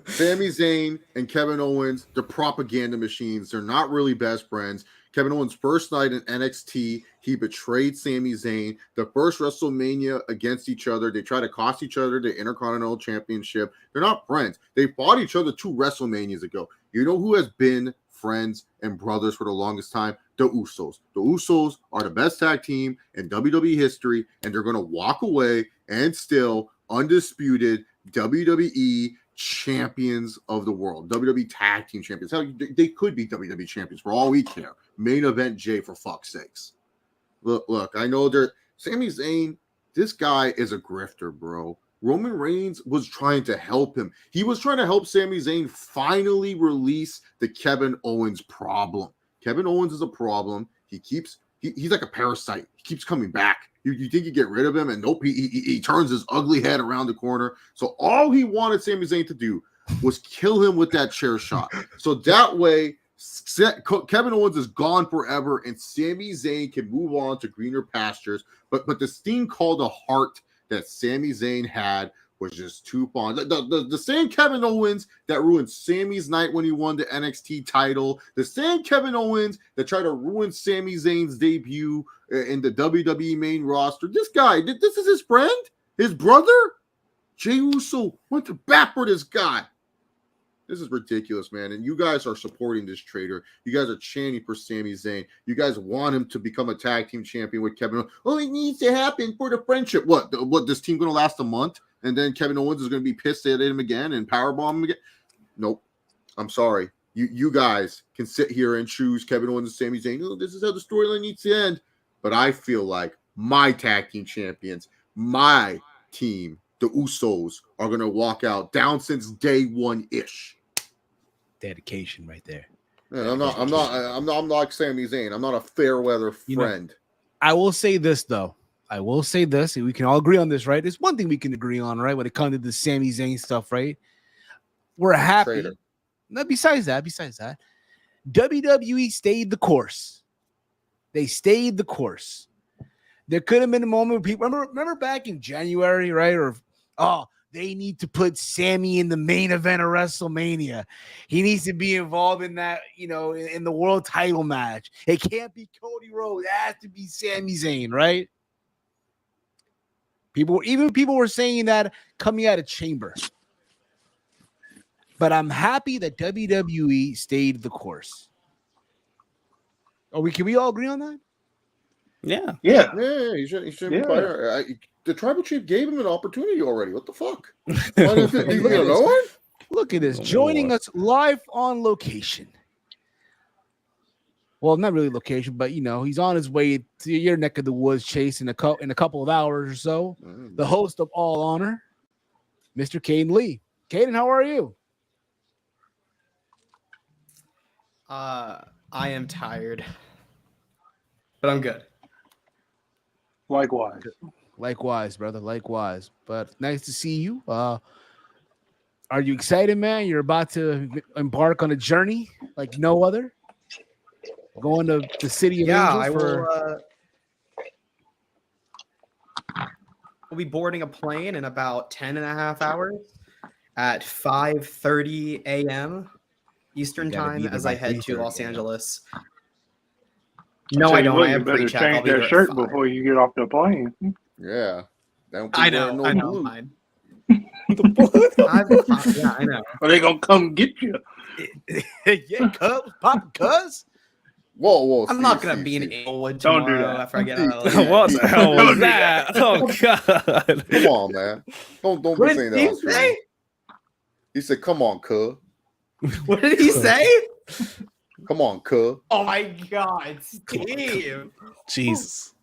Sami Zayn and Kevin Owens, they're propaganda machines. They're not really best friends. Kevin Owens' first night in NXT, he betrayed Sami Zayn. The first WrestleMania against each other, they try to cost each other the Intercontinental Championship. They're not friends. They fought each other 2 WrestleManias ago. You know who has been friends and brothers for the longest time? The Usos. The Usos are the best tag team in WWE history, and they're going to walk away and still undisputed WWE champions of the world, WWE tag team champions. Hell, they could be WWE champions for all we care. Main event Jay, for fuck's sakes. Look, I know Sami Zayn, this guy is a grifter, bro. Roman Reigns was trying to help him. He was trying to help Sami Zayn finally release the Kevin Owens problem. Kevin Owens is a problem. He's like a parasite. He keeps coming back. You think you get rid of him, and nope, he turns his ugly head around the corner. So all he wanted Sami Zayn to do was kill him with that chair shot. So that way, Kevin Owens is gone forever, and Sami Zayn can move on to greener pastures. But this thing called a heart that Sami Zayn had was just too fond. The same Kevin Owens that ruined Sami's night when he won the NXT title, the same Kevin Owens that tried to ruin Sami Zayn's debut in the WWE main roster. This guy, this is his friend, his brother. Jey Uso went to bat for this guy. This is ridiculous, man. And you guys are supporting this traitor. You guys are chanting for Sami Zayn. You guys want him to become a tag team champion with Kevin Owens. Oh, it needs to happen for the friendship. What this team going to last a month? And then Kevin Owens is going to be pissed at him again and powerbomb him again? Nope. I'm sorry. You guys can sit here and choose Kevin Owens and Sami Zayn. Oh, this is how the storyline needs to end. But I feel like my tag team champions, my team, the Usos, are going to walk out down since day 1-ish.
Dedication right there.
Yeah, I'm not like Sami Zayn. I'm not a fair weather friend.
I will say this though. And we can all agree on this, right? There's one thing we can agree on, right? When it comes to the Sami Zayn stuff, right? We're happy. Now, besides that, WWE stayed the course. They stayed the course. There could have been a moment where people remember back in January, right? They need to put Sami in the main event of WrestleMania. He needs to be involved in that, in the world title match. It can't be Cody Rhodes. It has to be Sami Zayn, right? People were saying that coming out of Chamber. but I'm happy that WWE stayed the course. Can we all agree on that?
Yeah.
Yeah.
Yeah, he should
Yeah.
fire. The tribal chief gave him an opportunity already. What the fuck?
Look at this.
No
Joining
more.
us live on location. Well, not really location, but he's on his way to your neck of the woods, Chase, in a couple of hours or so. The host of All Honor, Mr. Caden Lee. Caden, how are you?
I am tired, but I'm good.
Likewise.
Likewise, brother. Likewise. But nice to see you. Are you excited, man? You're about to embark on a journey like no other. Going to the city of Angels
I will be boarding a plane in about 10 and a half hours at 5:30 a.m. Eastern time as I head to Los Angeles. No, I don't. I have
better
pre-check.
change that shirt before you get off the plane.
Yeah.
I know. Fine. Yeah, I know.
Or they gonna come get you.
Yeah, cuz, pop, cuz.
Whoa!
I'm not gonna be in Inglewood tomorrow.
Don't do that.
After I get out of
What the hell was that? Oh God!
Come on, man. Don't
What
be saying
did
that.
Steve say?
He said, "Come on, cuz.
What did he say?
Come on, cuz."
Oh my God, Steve!
Jesus,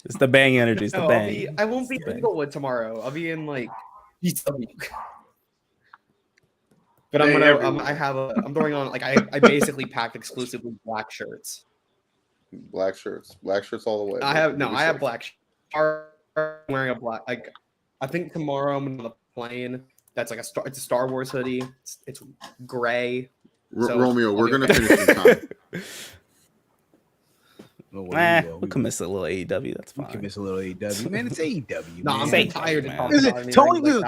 it's the bang energy. It's the
No,
bang.
I won't be in Inglewood tomorrow. I'll be in like GW. But I'm throwing on I basically packed exclusively black shirts.
Black shirts all the way.
I have black shirts. I'm wearing a black. I think tomorrow I'm on the plane. That's like it's a Star Wars hoodie. It's gray. So
Romeo, we're gonna finish in time.
We can miss a little AEW. That's fine.
We can miss a little AEW. Man, it's AEW.
No, I'm
man.
tired.
man.
Listen,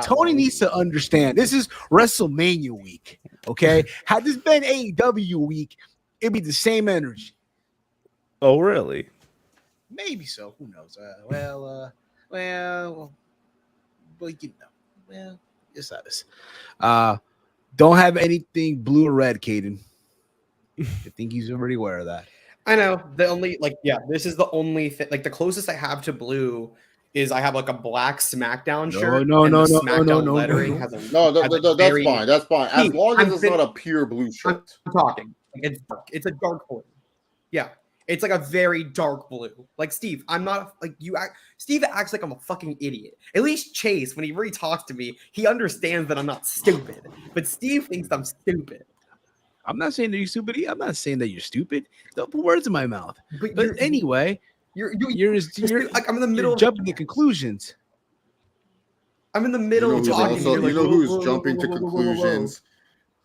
Tony needs to understand. This is WrestleMania week. Okay, had this been AEW week, it'd be the same energy.
Oh, really?
Maybe so. Who knows? It's not this. Don't have anything blue or red, Caden. I think he's already aware of that.
I know. The only this is the only thing. Like the closest I have to blue is I have like a black SmackDown shirt.
No.
Lettering has a
that's fine. That's fine. As long as it's not a pure blue shirt.
I'm talking. It's a dark blue. Yeah. It's like a very dark blue. Like Steve, I'm not like you act. Steve acts like I'm a fucking idiot. At least Chase, when he really talks to me, he understands that I'm not stupid. But Steve thinks I'm stupid.
I'm not saying that you're stupid. I'm not saying that you're stupid. Don't put words in my mouth. But anyway, you're
like I'm in the middle
of jumping to conclusions.
I'm in the middle of talking.
You know who's jumping to conclusions?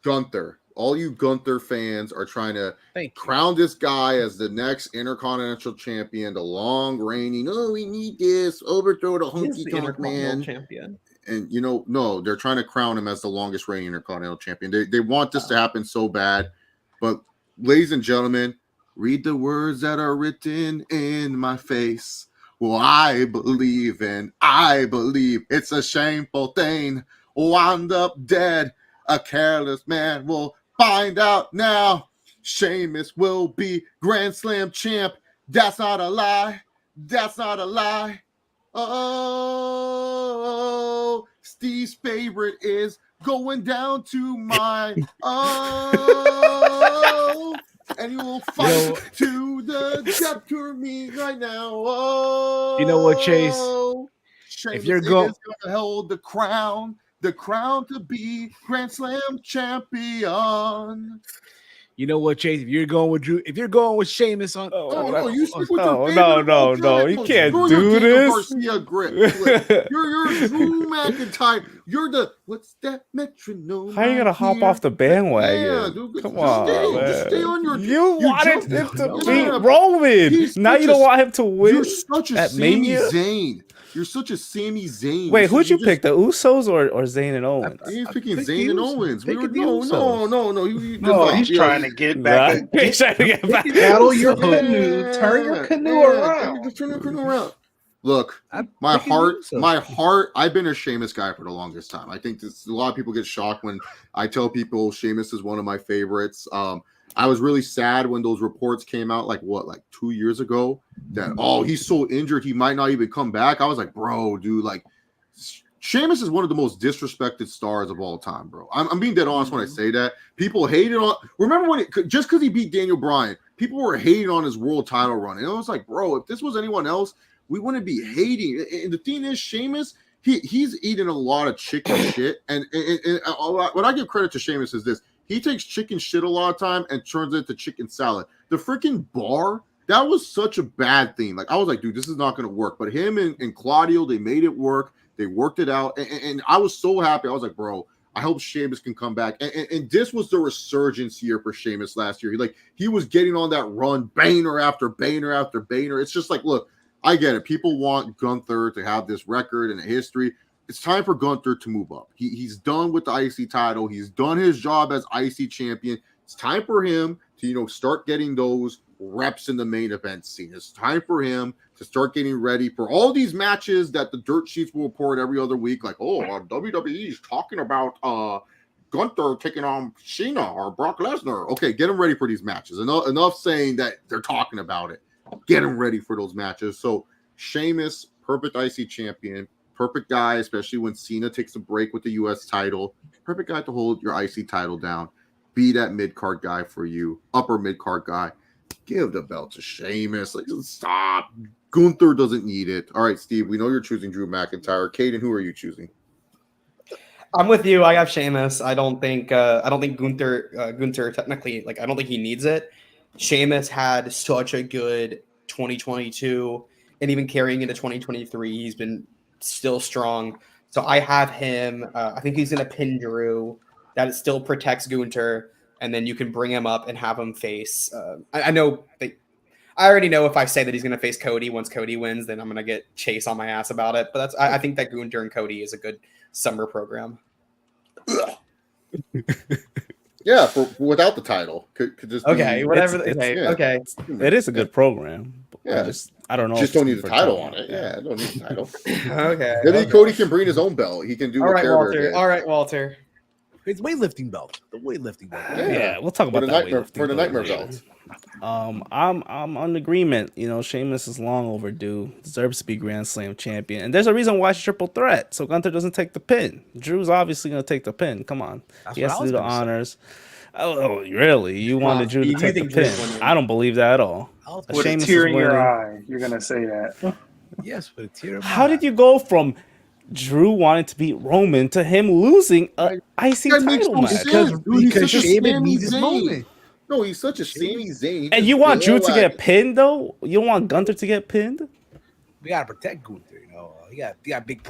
Gunther. All you Gunther fans are trying to crown this guy as the next Intercontinental Champion, the long reigning. Oh, we need this. Overthrow the hunky tonk man.
Champion.
And no, they're trying to crown him as the longest reigning Intercontinental Champion. They want this to happen so bad. But ladies and gentlemen, read the words that are written in my face. Well, I believe it's a shameful thing. Wound up dead. A careless man will find out now. Sheamus will be Grand Slam champ. That's not a lie. Oh, Steve's favorite is going down to mine. Oh, and you will fight to the death to me right now. Oh,
you know what, Chase?
Sheamus
if you're going
to hold the crown to be Grand Slam champion.
You know what, Chase? If you're going with Sheamus on,
you stick with
no, you can't do this.
Garcia grip. You're Drew McIntyre. You're the what's that metronome?
How are you gonna hop off the bandwagon?
Yeah, dude,
come on,
just stay on your.
You wanted him to beat Roman. Now you don't want him to win.
You're such a Sami Zayn. You're such a Sami Zayn.
Wait, who'd you pick? The Usos or Zayn and Owens?
He's picking Zayn and Owens.
No.
He's
trying to get back.
He's trying to get back.
Paddle your canoe. Turn your canoe around.
Just turn your canoe around. Look,
I'm
my
picking you,
heart. I've been a Sheamus guy for the longest time. I think this, a lot of people get shocked when I tell people Sheamus is one of my favorites. I was really sad when those reports came out, like 2 years ago, that he's so injured he might not even come back. I was like, bro, dude, like Sheamus is one of the most disrespected stars of all time, bro. I'm being dead honest when I say that. People hated on. Remember when just because he beat Daniel Bryan, people were hating on his world title run, and I was like, bro, if this was anyone else, we wouldn't be hating. And the thing is, Sheamus, he's eating a lot of chicken shit, and what I give credit to Sheamus is this: he takes chicken shit a lot of time and turns it into chicken salad. The freaking bar. That was such a bad thing. Like I was like, dude, this is not going to work. But him and Claudio, they made it work. They worked it out, and I was so happy. I was like, bro, I hope Sheamus can come back. And this was the resurgence year for Sheamus last year. He was getting on that run, banger after banger after banger. It's just like, look, I get it. People want Gunther to have this record and a history. It's time for Gunther to move up. He's done with the IC title. He's done his job as IC champion. It's time for him to, start getting those reps in the main event scene. It's time for him to start getting ready for all these matches that the dirt sheets will report every other week. Like, WWE is talking about Gunther taking on Cena or Brock Lesnar. Okay, get him ready for these matches. Enough saying that they're talking about it. Get him ready for those matches. So Sheamus, perfect IC champion, perfect guy, especially when Cena takes a break with the US title. Perfect guy to hold your IC title down. Be that mid-card guy for you, upper mid-card guy. Give the belt to Sheamus. Like, stop. Gunther doesn't need it. All right, Steve, we know you're choosing Drew McIntyre. Caden, who are you choosing?
I'm with you. I have Sheamus. I don't think Gunther technically, I don't think he needs it. Sheamus had such a good 2022, and even carrying into 2023, he's been still strong. So I have him. I think he's going to pin Drew. That it still protects Gunther, and then you can bring him up and have him face. I know. I already know if I say that he's going to face Cody once Cody wins, then I'm going to get Chase on my ass about it. But I think that Gunther and Cody is a good summer program.
Yeah, for without the title, could just
okay.
Be,
whatever.
Okay.
It is a good program.
Yeah,
I don't know.
Just don't need the title on it. Yeah, I don't need the title.
Okay.
Maybe Cody can bring his own belt. He can do.
All right, Walter. All right, Walter.
It's weightlifting belt. The weightlifting belt.
Yeah, we'll talk about that
for the nightmare belt.
I'm on agreement. Sheamus is long overdue. Deserves to be Grand Slam champion, and there's a reason why it's triple threat. So Gunther doesn't take the pin. Drew's obviously going to take the pin. Come on, he has to do the honors. Oh, really? You wanted Drew to take the pin? I don't believe that at all.
With a tear in your eye, you're going to say that.
Yes, with a tear in my eye.
How did you go from Drew wanted to beat Roman to him losing a IC title match?
Because Sheamus needs his moment.
No, he's such a Sami Zayn.
And you want Drew to get pinned, though? You don't want Gunther to get pinned?
We gotta protect Gunther. They got big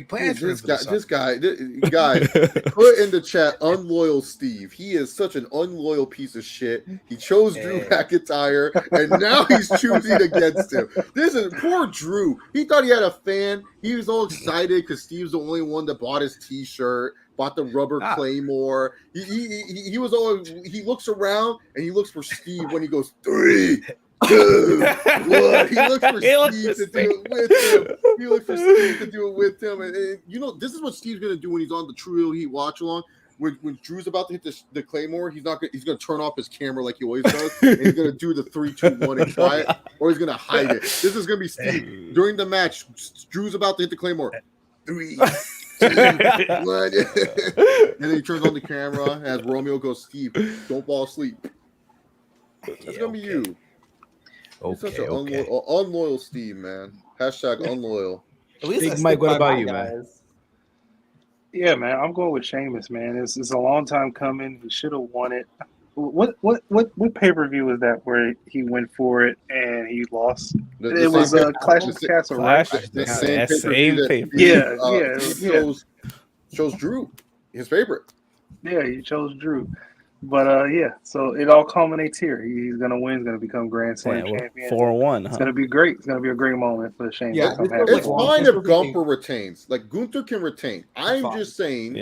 plans.
This guy, put in the chat, unloyal Steve. He is such an unloyal piece of shit. He chose Drew McIntyre, and now he's choosing against him. This is poor Drew. He thought he had a fan. He was all excited because Steve's the only one that bought his T-shirt, bought the rubber Claymore. He was all. He looks around and he looks for Steve when he goes 3, 2, 1. He looks for Steve to do it with him. He looks for Steve to do it with him. And this is what Steve's gonna do when he's on the True Heat watch along. When Drew's about to hit the Claymore, he's gonna turn off his camera like he always does, and he's gonna do the 3, 2, 1 and try it, or he's gonna hide it. This is gonna be Steve during the match. Drew's about to hit the Claymore. 3, 2, 1. And then he turns on the camera as Romeo goes, Steve, don't fall asleep. That's gonna be you. He's such an unloyal Steve, man. Hashtag unloyal.
Big Mike, what about you, man?
Yeah, man, I'm going with Sheamus, man. It's a long time coming. He should have won it. What pay-per-view was that where he went for it and he lost? It was Clash of the Castle, right?
The same pay-per-view.
Yeah.
Chose Drew, his favorite.
Yeah, he chose Drew. But so it all culminates here. He's gonna win. He's gonna become Grand Slam champion.
4-1.
It's gonna be great. It's gonna be a great moment for Shane.
Yeah, it's fine if Gunther retains. Like Gunther can retain. I'm just saying.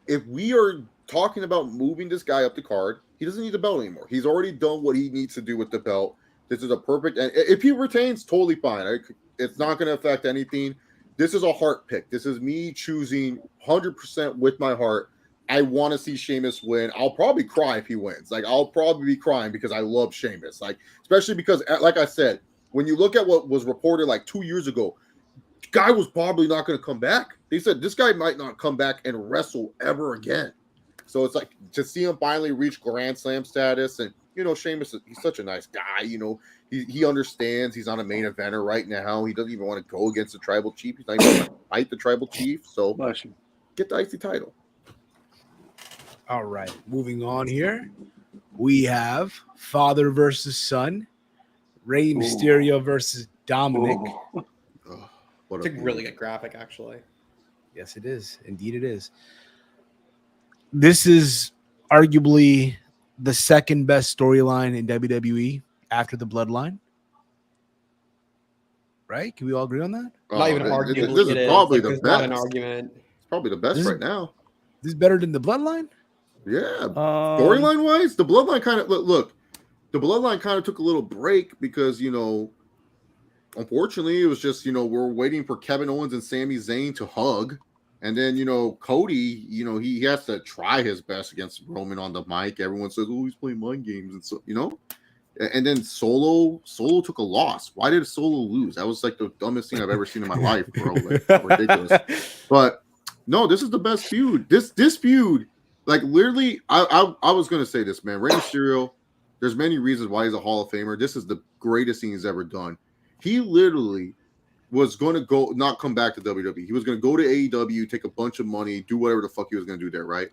If we are talking about moving this guy up the card, he doesn't need the belt anymore. He's already done what he needs to do with the belt. This is a perfect. And if he retains, totally fine. It's not going to affect anything. This is a heart pick. This is me choosing 100% with my heart. I want to see Sheamus win. I'll probably cry if he wins. Like, I'll probably be crying because I love Sheamus. Like, especially because, like I said, when you look at what was reported like 2 years ago, guy was probably not going to come back. They said this guy might not come back and wrestle ever again. So it's like to see him finally reach Grand Slam status. And, you know, Sheamus, he's such a nice guy. You know, he understands he's on a main eventer right now. He doesn't even want to go against the tribal chief. He's not even going to fight the tribal chief. So get the IC title.
All right, moving on here. We have father versus son, Rey Mysterio versus Dominic.
It's a really good graphic, actually.
Yes, it is. Indeed, it is. This is arguably the second best storyline in WWE after the Bloodline. Right? Can we all agree on that?
Not even arguably.
This is probably the
best.
Not
an argument.
It's probably the best right now.
This is better than the Bloodline?
Yeah. Storyline wise, the Bloodline kind of look. The Bloodline kind of took a little break because, you know, unfortunately, it was just, you know, we're waiting for Kevin Owens and Sami Zayn to hug. And then, you know, Cody, you know, he has to try his best against Roman on the mic. Everyone says, oh, he's playing mind games. And so, you know, and then Solo took a loss. Why did Solo lose? That was like the dumbest thing I've ever seen in my life, bro. Like, ridiculous. But no, this is the best feud. This feud, like literally, I was going to say this, man. Rey Mysterio, there's many reasons why he's a Hall of Famer. This is the greatest thing he's ever done. He literally was going to not come back to WWE. He was going to go to AEW, take a bunch of money, do whatever the fuck he was going to do there, right?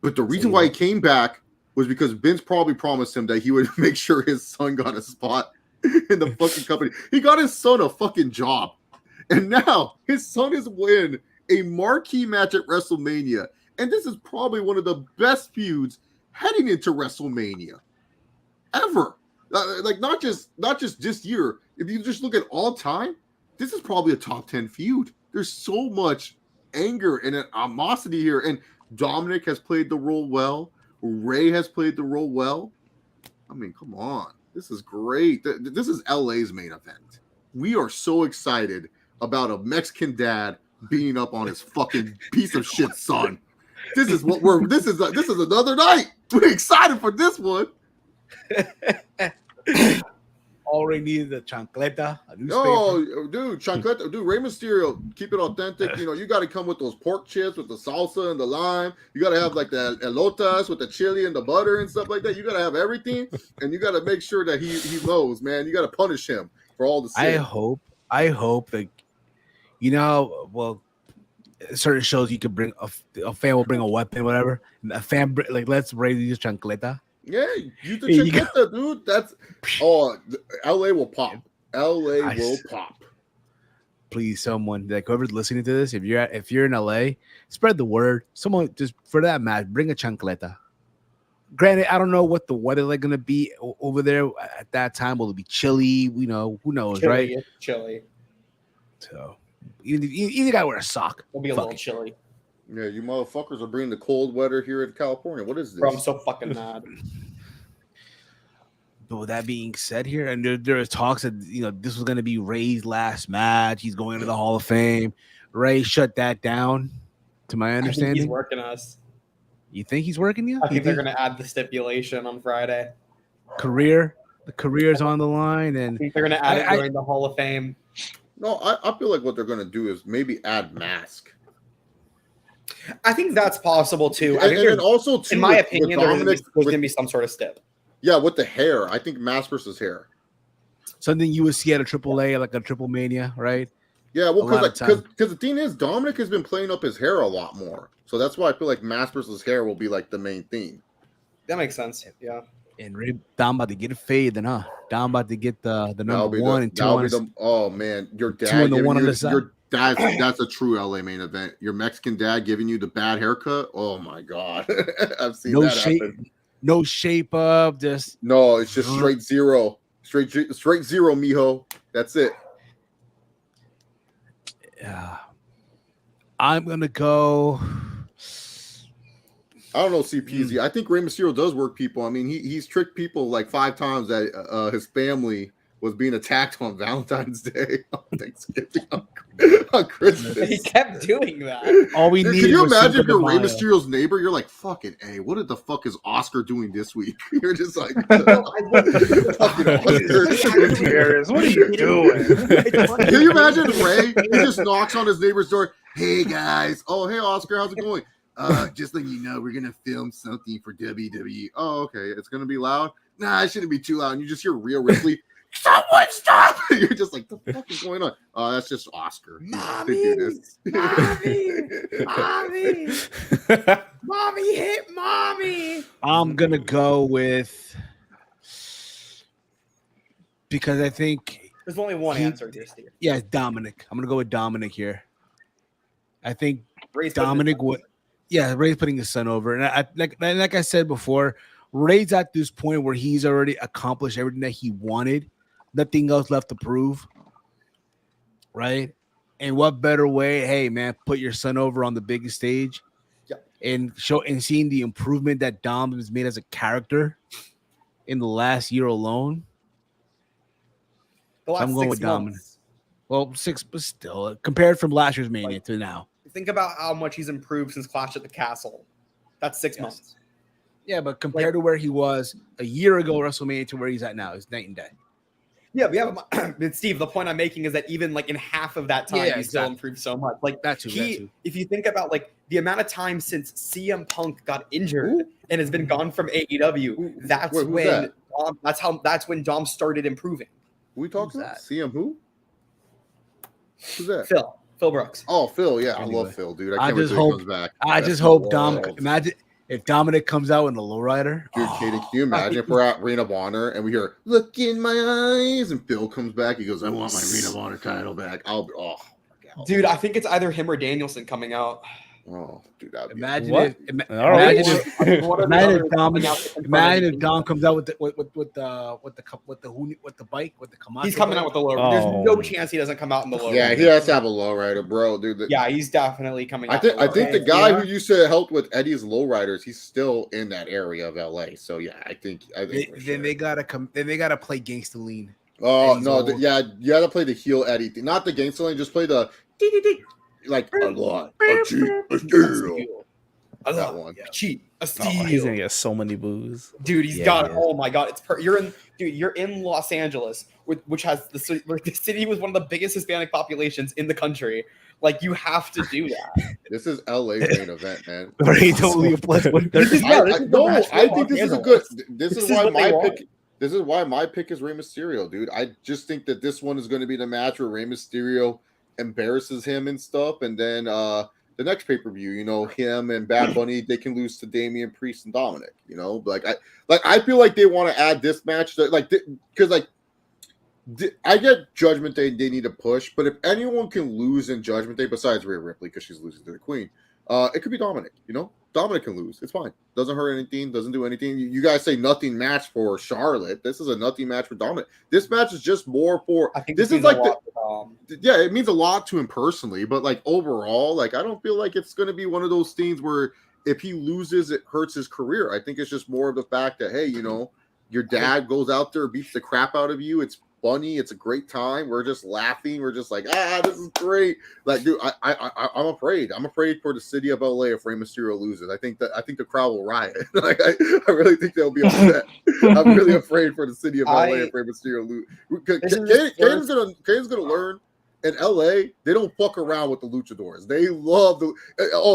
But the reason why he came back was because Vince probably promised him that he would make sure his son got a spot in the fucking company. He got his son a fucking job. And now his son is winning a marquee match at WrestleMania. And this is probably one of the best feuds heading into WrestleMania ever. Like not just this year. If you just look at all time, this is probably a top 10 feud. There's so much anger and animosity here. And Dominic has played the role well. Rey has played the role well. I mean, come on. This is great. This is LA's main event. We are so excited about a Mexican dad beating up on his fucking piece of shit son. This is another night. We're excited for this one.
Already needed a chancleta, a newspaper.
No, dude, chancleta, dude, Rey Mysterio, keep it authentic. You know, you got to come with those pork chips with the salsa and the lime. You got to have like the elotas with the chili and the butter and stuff like that. You got to have everything, and you got to make sure that he knows, man. You got to punish him for all the sin.
I hope that, you know, well, certain shows you could bring a fan will bring a weapon, whatever. And a fan like let's raise these chancleta.
Yeah, use the chancleta, dude. That's LA will pop. LA will pop.
Please, someone like whoever's listening to this, if you're in LA, spread the word. Someone just for that match, bring a chancleta. Granted, I don't know what the weather like gonna be over there at that time. Will it be chilly? You know, who knows, right?
It's chilly.
So you gotta wear a sock.
It'll be a little chilly.
Yeah, you motherfuckers are bringing the cold weather here in California. What is this?
Bro, I'm so fucking mad.
But with that being said here, and there are talks that, you know, this was going to be Rey's last match. He's going to the Hall of Fame. Rey shut that down, to my understanding.
I think he's working us.
You think he's working you?
I think they're going to add the stipulation on Friday.
The career's on the line. And
I think they're going to add it during the Hall of Fame.
No, I feel like what they're going to do is maybe add Mask.
I think that's possible too.
And then also, too,
in my opinion, there's going to
with
be some sort of stip.
Yeah, with the hair. I think Mask versus hair.
Something you would see at a AAA, like a Triple Mania, right?
Yeah, well, because the thing is, Dominic has been playing up his hair a lot more. So that's why I feel like Mask versus hair will be like the main theme.
That makes sense. Yeah.
And Rey down about to get a fade, then down about to get the number one and two.
Oh man, your dad.
Two and the one on the side.
Your that's a true LA main event. Your Mexican dad giving you the bad haircut. Oh my god, I've seen that happen.
No shape up, just
no. It's just straight zero, straight zero, mijo. That's it.
Yeah, I'm gonna go.
I don't know CPZ. I think Rey Mysterio does work people. I mean, he's tricked people like 5 times that his family was being attacked on Valentine's Day, on Thanksgiving, on Christmas.
He kept doing that.
All we
Dude,
need.
can you
was
imagine
Cinco
if you're
de
Rey
Mayo.
Mysterio's neighbor? You're like, fucking A, what the fuck is Oscar doing this week? You're just like,
No,
fucking Oscar.
Gutierrez, what are you doing?
Can you imagine Ray? He just knocks on his neighbor's door. Hey guys. Oh, hey Oscar, how's it going? Just letting you know, we're gonna film something for WWE. Oh, okay. It's gonna be loud. Nah, it shouldn't be too loud. And you just hear Rhea Ripley. Someone stop! You're just like, the fuck is going on? Oh, that's just Oscar.
Mommy,
They do this.
mommy hit mommy.
I'm gonna go with because I think
There's only one answer here, Steve.
yeah, Dominic. I'm gonna go with Dominic here. I think
Ray's putting
Dominic
his-
would. Yeah, Ray's putting his son over, and I like I said before, Ray's at this point where he's already accomplished everything that he wanted. Nothing else left to prove, right? And what better way? Hey, man, put your son over on the biggest stage, and seeing the improvement that Dom has made as a character in the last year alone.
The last
I'm going
6
with Dominic.
months.
Well, 6, but still, compared from last year's Mania to now.
Think about how much he's improved since Clash at the Castle. That's 6 months.
Yeah, but compared to where he was a year ago, WrestleMania to where he's at now, is night and day.
Yeah, we have. But Steve, the point I'm making is that even like in half of that time, he's still improved so much. Like
That too.
if you think about like the amount of time since CM Punk got injured and has been gone from AEW, that's
Wait, who's
when
that?
that's when Dom started improving.
Who we talking about? CM who? Who's that?
Phil Brooks.
Oh, Phil. Yeah, I
Anyway,
love Phil, dude.
I
I can't wait
just
till he
hope-
comes back.
I
That's
just
my
hope Dom.
world.
Imagine if Dominic comes out in the lowrider.
Dude, Katie, can you imagine if we're at Ring of Honor and we hear "Look in my eyes" and Phil comes back? He goes, "I want my Ring of Honor title back." I'll be
Dude, I think it's either him or Danielson coming out.
Oh, dude, that'd be
Imagine
What?
if
Alright.
imagine if Dom comes out with the bike with the Camacho.
He's coming out with the low.
Oh.
There's no chance he doesn't come out in the low.
Yeah, he has to have a lowrider, bro, dude.
Yeah, he's definitely coming
I
out.
think the guy
Yeah.
who used to help with Eddie's lowriders, he's still in that area of LA. So yeah, I think for sure.
Then they gotta come. Then they gotta play Gangsta Lean.
Oh
Eddie's
no,
old.
yeah, you gotta play the heel Eddie thing, not the gangster lane. Just play the like a lot, a cheat, a steal. That one.
Cheat, a steal.
Oh, he's gonna get so many boos.
Dude, he's
Yeah,
got.
yeah.
Oh my God, you're in Los Angeles, which has the city with one of the biggest Hispanic populations in the country. Like you have to do that.
This is LA main event, man.
Right, only a plus one.
This is- yeah, this is the
No,
match for
I think
Los
this is a
Angeles.
good. This
This
is
is
why
what they
my
want.
pick. This is why my pick is Rey Mysterio, dude. I just think that this one is going to be the match where Rey Mysterio embarrasses him and stuff, and then the next pay per view, you know, him and Bad Bunny, they can lose to Damian Priest and Dominic. You know, I feel like they want to add this match, because I get Judgment Day they need to push, but if anyone can lose in Judgment Day besides Rhea Ripley because she's losing to the Queen, it could be Dominic. You know, Dominic can lose. It's fine. Doesn't hurt anything. Doesn't do anything. You guys say nothing match for Charlotte. This is a nothing match for Dominic. This match is just more for.
I think
This is
means
like
a lot for Dom.
yeah, it means a lot to him personally, but like overall, like I don't feel like it's going to be one of those things where if he loses, it hurts his career. I think it's just more of the fact that hey, you know, your dad goes out there, beats the crap out of you. It's funny. It's a great time. We're just laughing. We're just like, this is great. Like, dude, I'm afraid. I'm afraid for the city of LA if Rey Mysterio loses. I think the crowd will riot. Like, I really think they'll be upset. I'm really afraid for the city of LA if Rey Mysterio loses. Caden's gonna learn. In LA, they don't fuck around with the luchadors. They love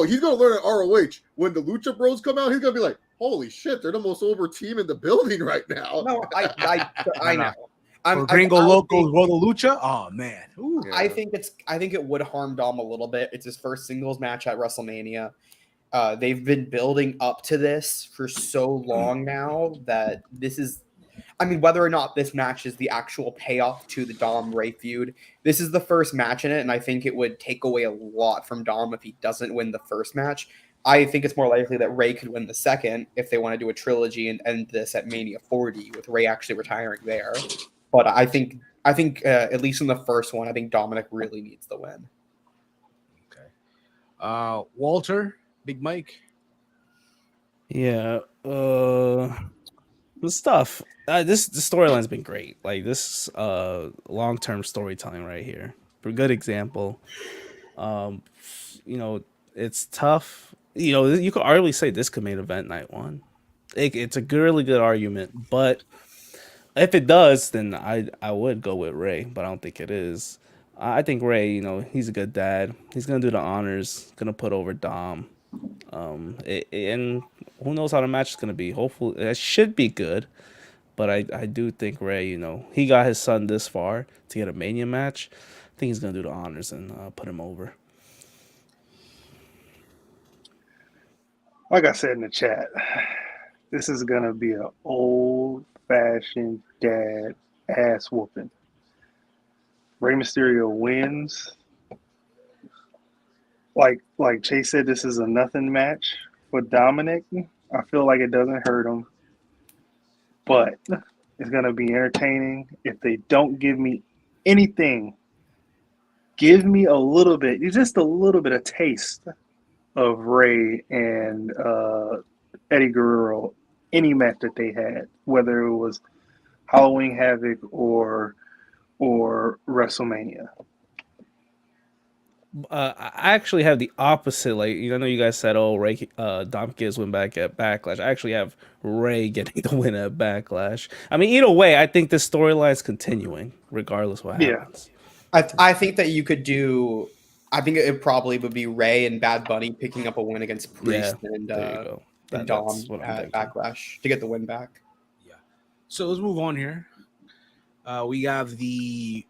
he's gonna learn at ROH when the Lucha Bros come out. He's gonna be like, "Holy shit, they're the most over team in the building right now."
No, I know.
For Gringo Locos Roll the Lucha. Oh man, ooh.
Yeah.
I think it would harm Dom a little bit. It's his first singles match at WrestleMania. They've been building up to this for so long now that this is. I mean, whether or not this match is the actual payoff to the Dom Ray feud, this is the first match in it, and I think it would take away a lot from Dom if he doesn't win the first match. I think it's more likely that Ray could win the second if they want to do a trilogy and end this at Mania 40 with Ray actually retiring there. But I think at least in the first one, I think Dominic really needs the win.
Okay. Walter, Big Mike.
Yeah. The stuff. The storyline's been great. Like this long-term storytelling right here. For a good example. Um, it's tough. You could arguably say this could main event night one. It's a really good argument, but if it does, then I would go with Ray, but I don't think it is. I think Ray, he's a good dad. He's gonna do the honors. Gonna put over Dom. And who knows how the match is gonna be. Hopefully, it should be good. But I do think Ray, he got his son this far to get a Mania match. I think he's gonna do the honors and put him over.
Like I said in the chat, this is gonna be an old-fashioned dad ass whooping. Rey Mysterio wins. Like Chase said, this is a nothing match for Dominic. I feel like it doesn't hurt him, but it's gonna be entertaining. If they don't give me anything, give me a little bit, just a little bit of taste of Ray and Eddie Guerrero, any match that they had, whether it was Halloween Havoc or WrestleMania.
I actually have the opposite. Like, I know you guys said, "Oh, Ray, Dom Gibbs win back at Backlash." I actually have Ray getting the win at Backlash. I mean, either way, I think this storyline is continuing, regardless what happens.
I think that you could do. I think it probably would be Ray and Bad Bunny picking up a win against Priest and Dom at Backlash to get the win back.
Yeah. So let's move on here. We have the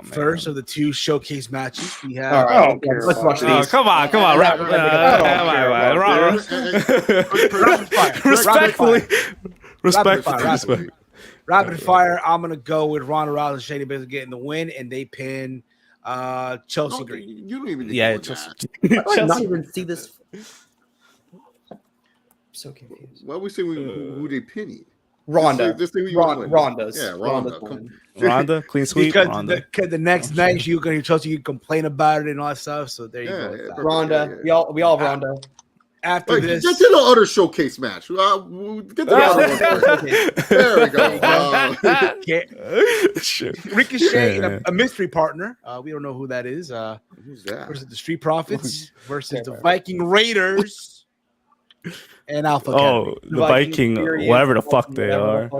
first of the two showcase matches. We have.
All right, let's watch these.
Come on, respectfully.
Rapid fire. I'm gonna go with Ronda Rousey and Shayna Baszler getting the win, and they pin Chelsea Green.
You don't even.
Yeah, Chelsea.
I not even see this. I'm so confused.
Why we say who they pinning?
Ronda. Ronda's.
Yeah, Ronda.
Ronda, clean sweep.
Because
Ronda.
the next night you're gonna Chelsea, you complain about it and all that stuff. So there you go.
Yeah,
Ronda. We all have Ronda.
After this,
get to the other showcase match. Get to the other one first. There we go.
Ricochet and a mystery partner. We don't know who that is.
Who's that?
Versus the Street Profits versus the Viking Raiders and Alpha.
Oh,
Academy.
the Viking, whatever the fuck they are.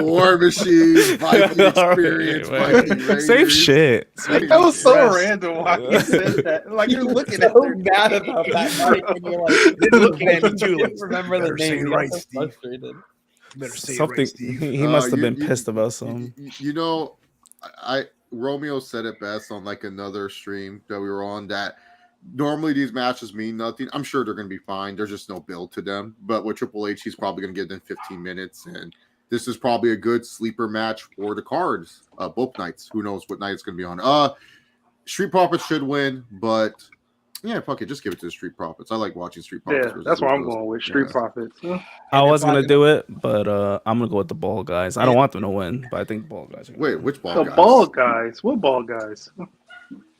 War Machine, Viking Experience, Viking Raiders.
Same shit.
That was so random why you said that. Like you're looking at
so mad about that. And you're like,
looking at me too. Like,
remember the name.
Right,
So
Steve.
frustrated.
Something he must have been pissed about something.
Romeo said it best on like another stream that we were on that normally these matches mean nothing. I'm sure they're going to be fine. There's just no build to them. But with Triple H, he's probably going to give them 15 minutes. And this is probably a good sleeper match for the cards. Both nights. Who knows what night it's going to be on. Street Profits should win, but yeah, fuck it. Just give it to the Street Profits. I like watching Street Profits.
Yeah, that's what I'm going with. Street Profits.
I was going to do it, but I'm going to go with the Ball Guys. I don't want them to win, but I think Ball Guys are gonna
Wait,
win.
which Ball
The
Guys?
Ball Guys. What Ball Guys?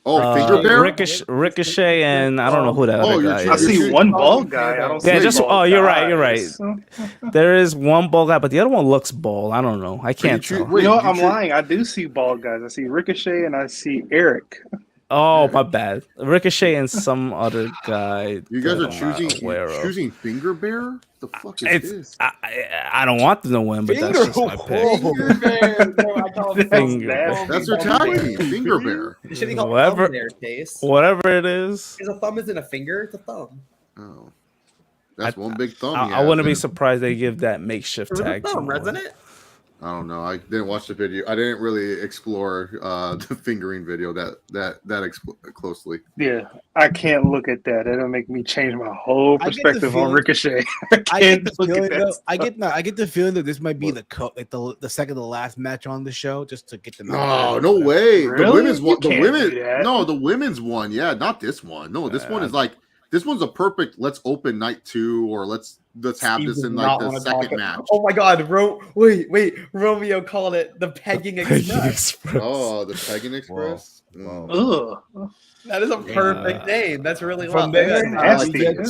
Oh, Finger Bear?
Ricochet, and I don't know who that other guy is.
I see one ball guy. I don't see
you're right. You're right. There is one ball guy, but the other one looks bald. I don't know. I can't tell.
You know what? I'm lying. I do see ball guys. I see Ricochet and I see Eric.
Oh, my bad. Ricochet and some other guy.
You guys are choosing Finger Bear? The fuck is this?
I don't want them to win, but that's just my pick.
That's their tag team, Finger Bear.
It should be called whatever, there, Case.
Whatever it is.
Because a thumb isn't a finger, it's a thumb.
Oh. That's one big thumb.
I wouldn't be surprised they give that makeship tag team.
Isn't it?
I don't know. I didn't watch the video. I didn't really explore the fingering video that closely.
Yeah, I can't look at that. It'll make me change my whole perspective on Ricochet. I get
the feeling that this might be the second to last match on the show, just to get them.
No way.
Really?
The women's one.
The women's one. Yeah, not this one. No, this one is like
This one's a perfect. Let's open night 2, or let's have
Steve
this
does
in
not
like the
wanna
second
talk-
match.
Oh my God, wait, Romeo called it the Pegging Express.
Oh, the Pegging Express.
Ugh.
That is a perfect name. That's really
From
well.
there,
nasty.
we get to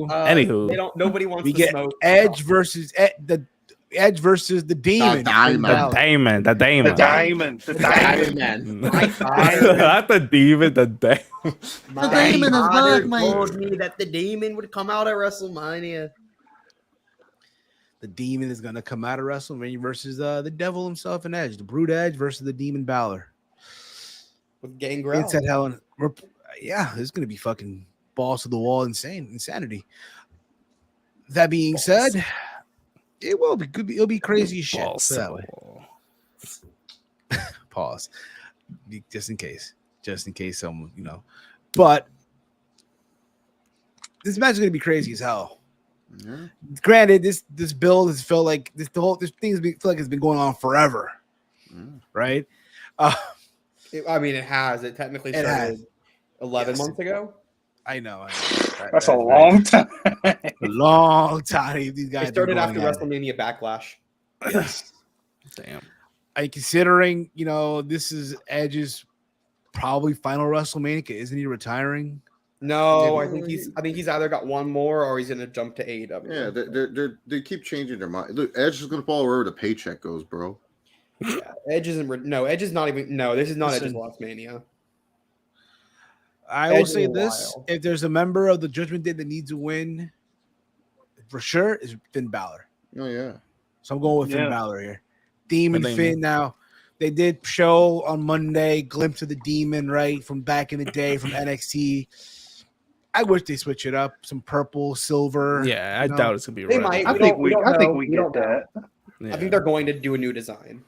Anywho.
Nobody wants
we
to
get
smoke.
Edge versus the Demon.
Diamond.
The Damon.
The diamond. The diamond.
Not the demon, the Damon.
My
Demon is
father
back, mate.
told me that the Demon would come out at WrestleMania.
The Demon is gonna come out of WrestleMania versus the Devil himself and Edge, the Brood Edge versus the Demon Balor.
With Gangrel.
It's at hell. Yeah, it's gonna be fucking balls to the wall, insanity. That being said, it will be good. It'll be crazy as shit.
Balls
So
to
that
the
way.
wall.
Pause. Just in case someone, But this match is gonna be crazy as hell.
Yeah.
Granted, this build has felt like this thing's feel like it's been going on forever, right?
I mean, it has. It technically
It
started
has.
11 months ago.
I know.
That's a long time.
a long time. These guys
It started
been
after
going at it.
WrestleMania Backlash.
Yes.
Damn.
Considering this is Edge's probably final WrestleMania, isn't he retiring?
No, I think he's either got one more or he's gonna jump to AEW.
Yeah, they keep changing their mind. Look, Edge is gonna follow wherever the paycheck goes, bro.
Yeah, Edge isn't. No, Edge is not even. No, this is not
Listen.
Edge's last Mania.
I
Edge
will
is
say
a
this:
while.
if there's a member of the Judgment Day that needs a win, for sure, is Finn Balor.
Oh yeah.
So I'm going with Finn
Yeah.
Balor here. Demon
What do you
Finn.
mean?
Now they did show on Monday glimpse of the Demon, right, from back in the day from NXT. I wish they switch it up, some purple, silver.
Yeah, I
you know?
doubt it's gonna be
They
red.
might.
I
We
think
don't-
we
don't
I think
know.
we
We don't
get that.
Yeah.
I think they're going to do a new design.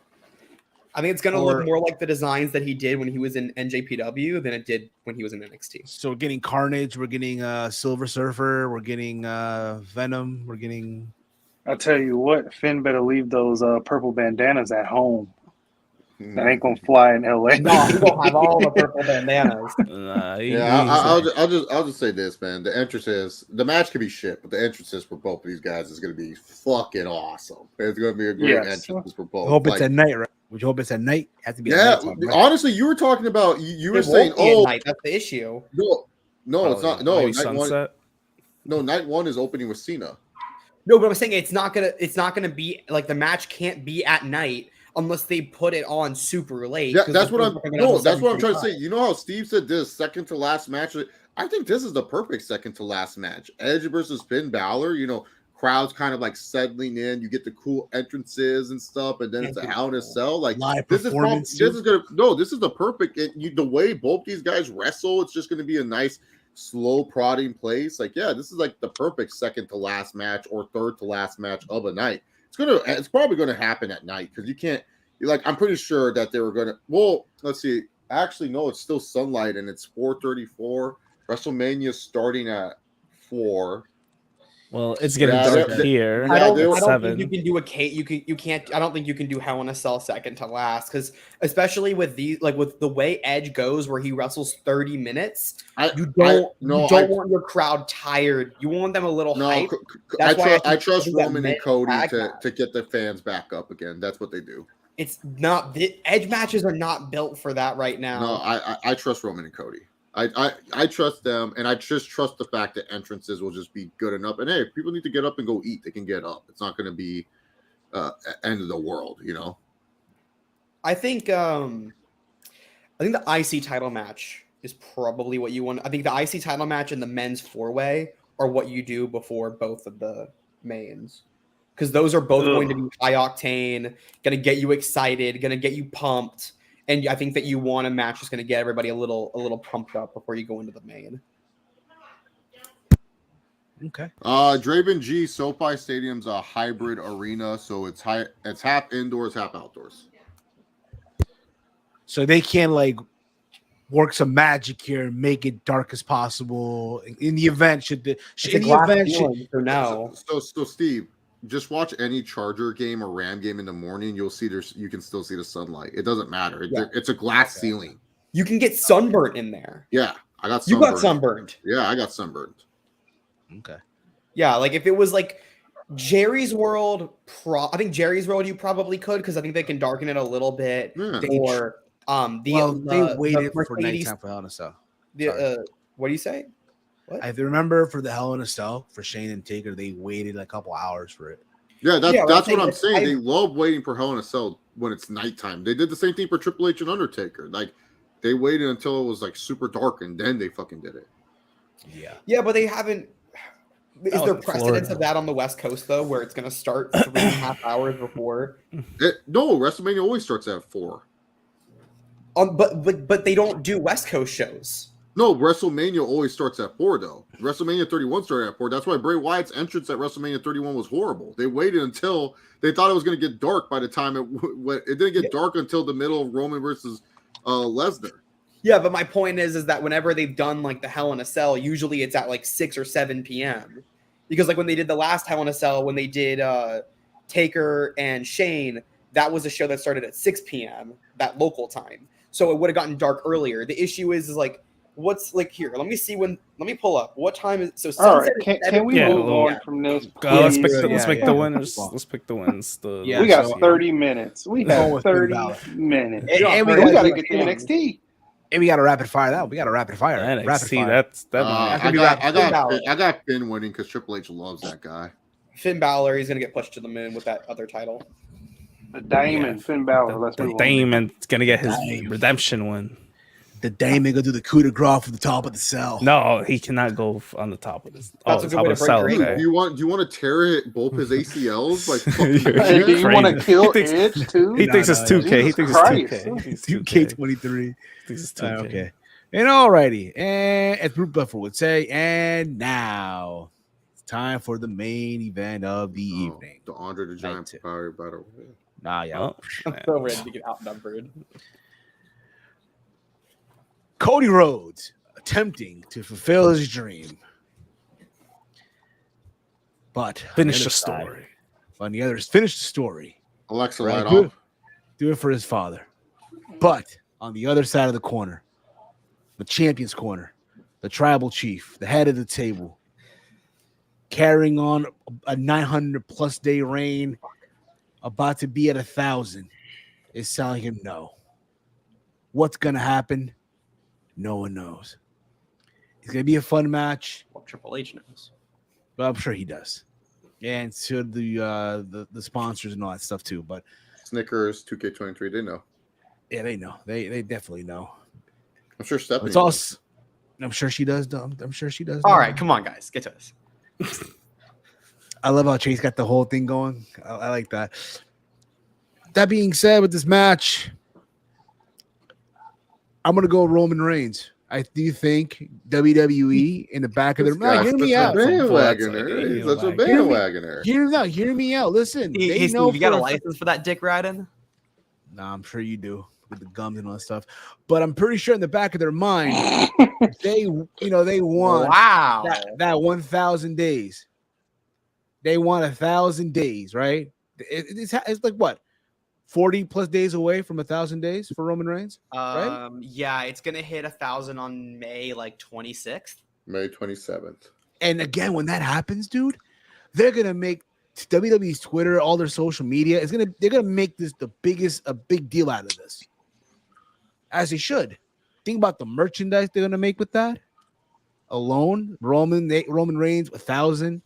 I think it's going to
Or-
look more like the designs that he did when he was in NJPW than it did when he was in NXT.
So we're getting Carnage, we're getting Silver Surfer, we're getting Venom, we're getting.
I'll tell you what, Finn better leave those purple bandanas at home. That ain't gonna fly in LA.
No, he will have all the purple bandanas.
I'll just say this, man. The entrances, the match could be shit, but the entrances for both of these guys is gonna be fucking awesome. It's gonna be a great entrance for both.
I hope it's at night, right? Would you hope it's at night? It has to be.
Yeah,
at nighttime, right?
honestly, you were talking about you were
It
saying,
won't be at
oh
night. That's the issue.
no, it's not. No,
Maybe
night one.
sunset.
No, night one is opening with Cena.
No, but I'm saying it's not gonna be like the match can't be at night unless they put it on super late.
Yeah,
'cause
that's
the
what I'm.
people are gonna
No,
have
that's what I'm trying to
7:45.
say. You know how Steve said this second to last match. I think this is the perfect second to last match. Edge versus Finn Balor. Crowds kind of like settling in. You get the cool entrances and stuff, and then it's a Hell in a Cell. Like
Live
this
performance.
is this is the perfect. The way both these guys wrestle, it's just gonna be a nice slow prodding place. Like this is like the perfect second to last match or third to last match of a night. It's probably gonna happen at night because you can't. I'm pretty sure that they were gonna. Well, let's see. Actually, no, it's still sunlight and it's 4:34. WrestleMania starting at 4.
Well, it's getting
Yeah,
dark
they-
here.
I don't
at
think
7.
you can do you can't. I don't think you can do Hell in a Cell second to last because especially with with the way Edge goes, where he wrestles 30 minutes, you don't want your crowd tired. You want them a little hype. That's why
I trust
think that
Roman and
men's
Cody
tag
to
match-
get the fans back up again. That's what they do.
It's not the Edge matches are not built for that right now.
No, I trust Roman and Cody. I trust them, and I just trust the fact that entrances will just be good enough. And hey, if people need to get up and go eat, they can get up. It's not going to be end of the world,
I think the IC title match is probably what you want. I think the IC title match and the men's 4-way are what you do before both of the mains. Because those are both going to be high octane, going to get you excited, going to get you pumped. And I think that you want a match that's going to get everybody a little pumped up before you go into the main.
Okay.
Draven G, SoFi Stadium's a hybrid arena, so it's half indoors, half outdoors.
So they can work some magic here and make it dark as possible in the event.
So Steve, just watch any Charger game or Ram game in the morning. You'll see you can still see the sunlight. It doesn't matter. It's a glass ceiling.
You can get sunburnt in there.
Yeah, I got sunburned.
You got sunburned.
Yeah, I got sunburned.
Okay.
Yeah, like if it was like Jerry's World, I think Jerry's World you probably could because I think they can darken it a little bit.
Yeah.
Or
they waited for
Mercedes,
nighttime for Hell in a Cell.
what do you say? What?
I remember for the Hell in a Cell for Shane and Taker, they waited a couple hours for it.
Yeah, that's what I'm saying.
I-
They love waiting for Hell in a Cell when it's nighttime. They did the same thing for Triple H and Undertaker. Like they waited until it was like super dark and then they fucking did it.
Yeah.
Yeah, but they haven't. Is
was
there
in
precedence
Florida.
of that on the West Coast though, where it's going to start 3.5 hours before?
No, WrestleMania always starts at 4.
But they don't do West Coast shows.
No, WrestleMania always starts at 4 though. WrestleMania 31 started at 4. That's why Bray Wyatt's entrance at WrestleMania 31 was horrible. They waited until they thought it was going to get dark by the time it didn't get dark until the middle of Roman versus Lesnar.
Yeah, but my point is that whenever they've done like the Hell in a Cell, usually it's at like 6 or 7 p.m. Because like when they did the last Hell in a Cell, when they did Taker and Shane, that was a show that started at 6 p.m. that local time. So it would have gotten dark earlier. The issue is like what's like here. Let me pull up. What time is so
All right,
sunset is
can we
7
move on from this?
Let's
please?
pick the winners. Let's pick the wins.
Yeah,
We got
so,
30 minutes. We
Going
have
with
30
Finn Balor.
minutes.
And
we
we
got to
gotta
get to NXT.
And we got to rapid fire that. We got to rapid fire.
NXT,
Rapid fire.
that
I got Finn winning because Triple H loves that guy.
Finn Balor, he's gonna get pushed to the moon with that other title.
The Damon, Finn Balor. Let's
the
move on.
Damon's gonna get his redemption win.
The Damon gonna do the coup de grace from the top of the cell.
No, he cannot go on the top of this.
That's a good
top
way
of
to
the
break
cell.
your
Dude,
Okay.
do you want to tear both his ACLs? Like,
Hey, do you want to
Crazy.
kill
He thinks-
Edge too?
He thinks it's 2K. He
Jesus
thinks it's
Christ.
2K. He thinks
2K23.
He thinks it's 2K.
Okay. And alrighty. And as Brute Buffer would say, and now it's time for the main event of the evening.
the Andre the Giant
Night
Power Battle.
Nah, yeah.
Oh,
I'm
man.
so ready to get outnumbered.
Cody Rhodes attempting to fulfill his dream. But
Finish the story.
On the other, finish the story.
Alexa,
Right,
light
do,
off.
do it for his father. But on the other side of the corner, the champion's corner, the tribal chief, the head of the table, carrying on a 900+ day reign, about to be at 1,000, is telling him no. What's gonna happen? No one knows. It's gonna be a fun match,
Well, Triple H knows.
but I'm sure he does. And so the sponsors and all that stuff too. But
Snickers, 2K23, they know.
yeah, they know. They definitely know.
I'm sure Stephanie
It's all.
knows.
I'm sure she does. I'm sure she does.
All right, come on, guys, get to this.
I love how Chase got the whole thing going. I like that. That being said, with this match, I'm gonna go Roman Reigns. I do think WWE in the back of their mind. Hear me out.
Bandwagoner. He's such a bandwagoner.
Hear me out. Listen, they
Hey,
know
Steve, you got a
for
license for that dick riding?
Nah, I'm sure you do with the gums and all that stuff. But I'm pretty sure in the back of their mind, they want
Wow.
that 1,000 days. They want 1,000 days, right? It's like what, 40+ days away from 1,000 days for Roman Reigns, right?
Yeah, it's gonna hit 1,000 on May 26th.
May 27th.
And again, when that happens, dude, they're gonna make WWE's Twitter, all their social media they're gonna make this a big deal out of this, as they should. Think about the merchandise they're gonna make with that alone. Roman Reigns, 1,000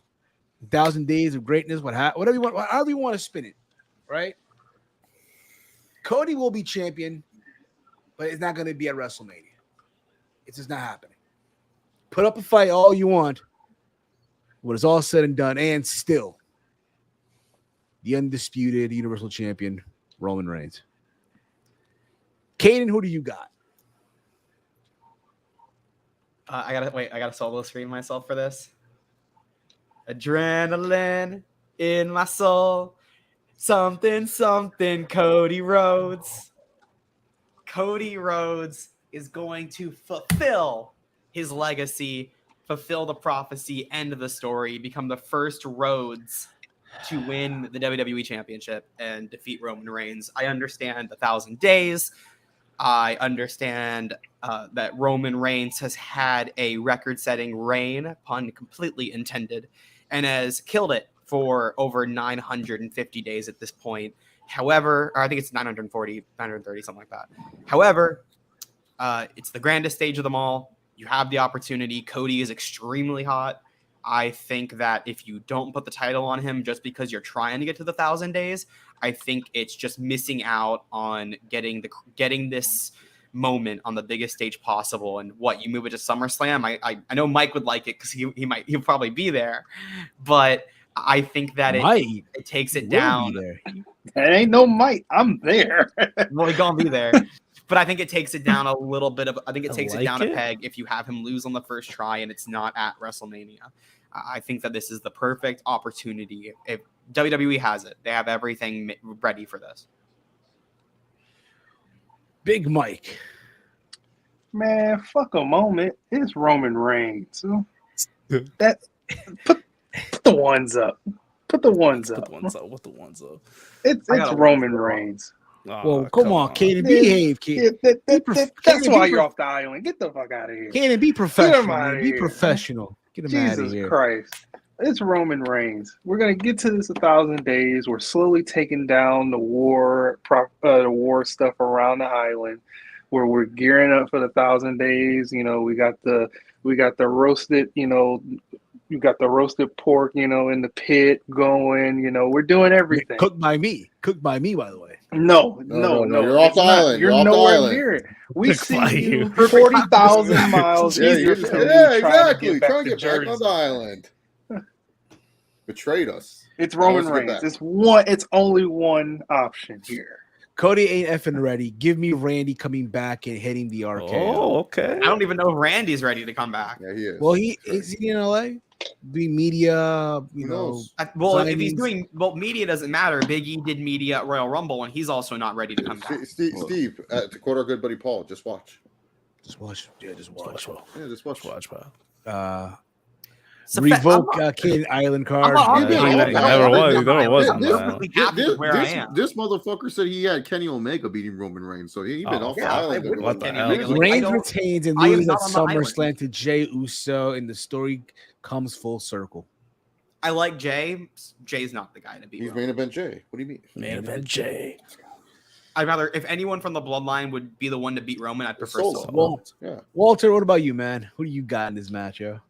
days of greatness. Whatever you want, however you want to spin it, right? Cody will be champion, but it's not going to be at WrestleMania. It's just not happening. Put up a fight all you want. When it's all said and done, and still, the undisputed Universal Champion, Roman Reigns. Caden, who do you got?
I gotta solo screen myself for this. Adrenaline in my soul. Something, Cody Rhodes. Cody Rhodes is going to fulfill his legacy, fulfill the prophecy, end of the story, become the first Rhodes to win the WWE Championship and defeat Roman Reigns. I understand 1,000 days. I understand that Roman Reigns has had a record-setting reign, pun completely intended, and has killed it for over 950 days at this point. However, or I think it's 940, 930, something like that. However, it's the grandest stage of them all. You have the opportunity. Cody is extremely hot. I think that if you don't put the title on him just because you're trying to get to the 1,000 days, I think it's just missing out on getting this moment on the biggest stage possible. And what, you move it to SummerSlam? I know Mike would like it because he'll probably be there, but I think that it takes it down.
There ain't no Mike. I'm there.
Well, he's gonna be there. But I think it takes it down a little bit of. I think it takes it down a peg if you have him lose on the first try and it's not at WrestleMania. I think that this is the perfect opportunity. If WWE has it, they have everything ready for this.
Big Mike,
man, fuck a moment. It's Roman Reigns. That put the ones up. Put the ones up.
What the ones up?
It's Roman Reigns.
Oh, well, come on, Kaden, behave, kid.
That's why you're off the island. Get the fuck out of here.
Kaden, be professional. Be professional. Get him out of here.
Jesus Christ. It's Roman Reigns. We're gonna get to this 1,000 days. We're slowly taking down the war stuff around the island, where we're gearing up for the 1,000 days. You know, we got the roasted. You know, you got the roasted pork. You know, in the pit going. You know, we're doing everything.
Cooked by me. Cooked by me, by the way.
No.
You're off the island.
You're nowhere near it. We see you 40,000 miles.
Exactly. Trying to get back on the island. Betrayed us.
It's Roman Reigns. It's only one option here.
Cody ain't effing ready. Give me Randy coming back and hitting the RKO.
Oh, okay.
I don't even know if Randy's ready to come back.
Yeah, he is.
Well, is he in LA? Doing media,
if he's doing media doesn't matter. Big E did media at Royal Rumble, and he's also not ready to come back.
Steve, to quote our good buddy Paul, just watch.
Yeah, just watch. Revoke Kid Island card.
Never was.
This motherfucker said he had Kenny Omega beating Roman Reigns, so he been off the island.
Reigns retains and loses at SummerSlam to Jey Uso, and the story comes full circle.
I like Jey. Jey's not the guy to beat.
He's main event Jey. What do you mean?
Main event Jey.
I'd rather, if anyone from the bloodline would be the one to beat Roman, I'd prefer
Solo. Walter, what about you, man? Who do you got in this match, yo?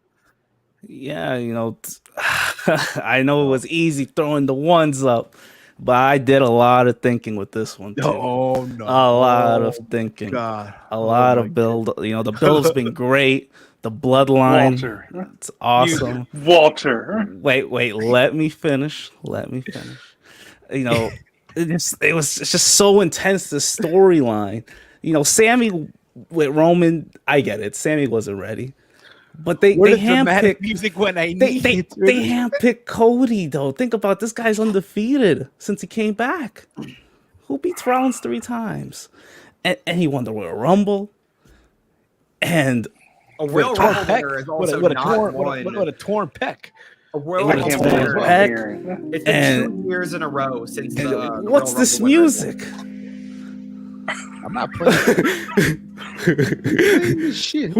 Yeah, you know, I know it was easy throwing the ones up, but I did a lot of thinking with this one too.
Oh no,
a lot of thinking.
God,
a lot of build. You know, the build's been great. The bloodline,
Walter.
It's awesome.
Walter,
wait, let me finish. You know, it's just so intense. The storyline. You know, Sammy with Roman. I get it. Sammy wasn't ready. But they handpicked
music when they
handpicked Cody though. Think about this guy's undefeated since he came back. Who beats Rollins 3 times, and he won the Royal Rumble. And
a Royal Rumble winner is also not one.
What a torn pec.
A Royal Rumble winner. It's been 2 years in a row since the.
What's this music?
I'm not playing shit.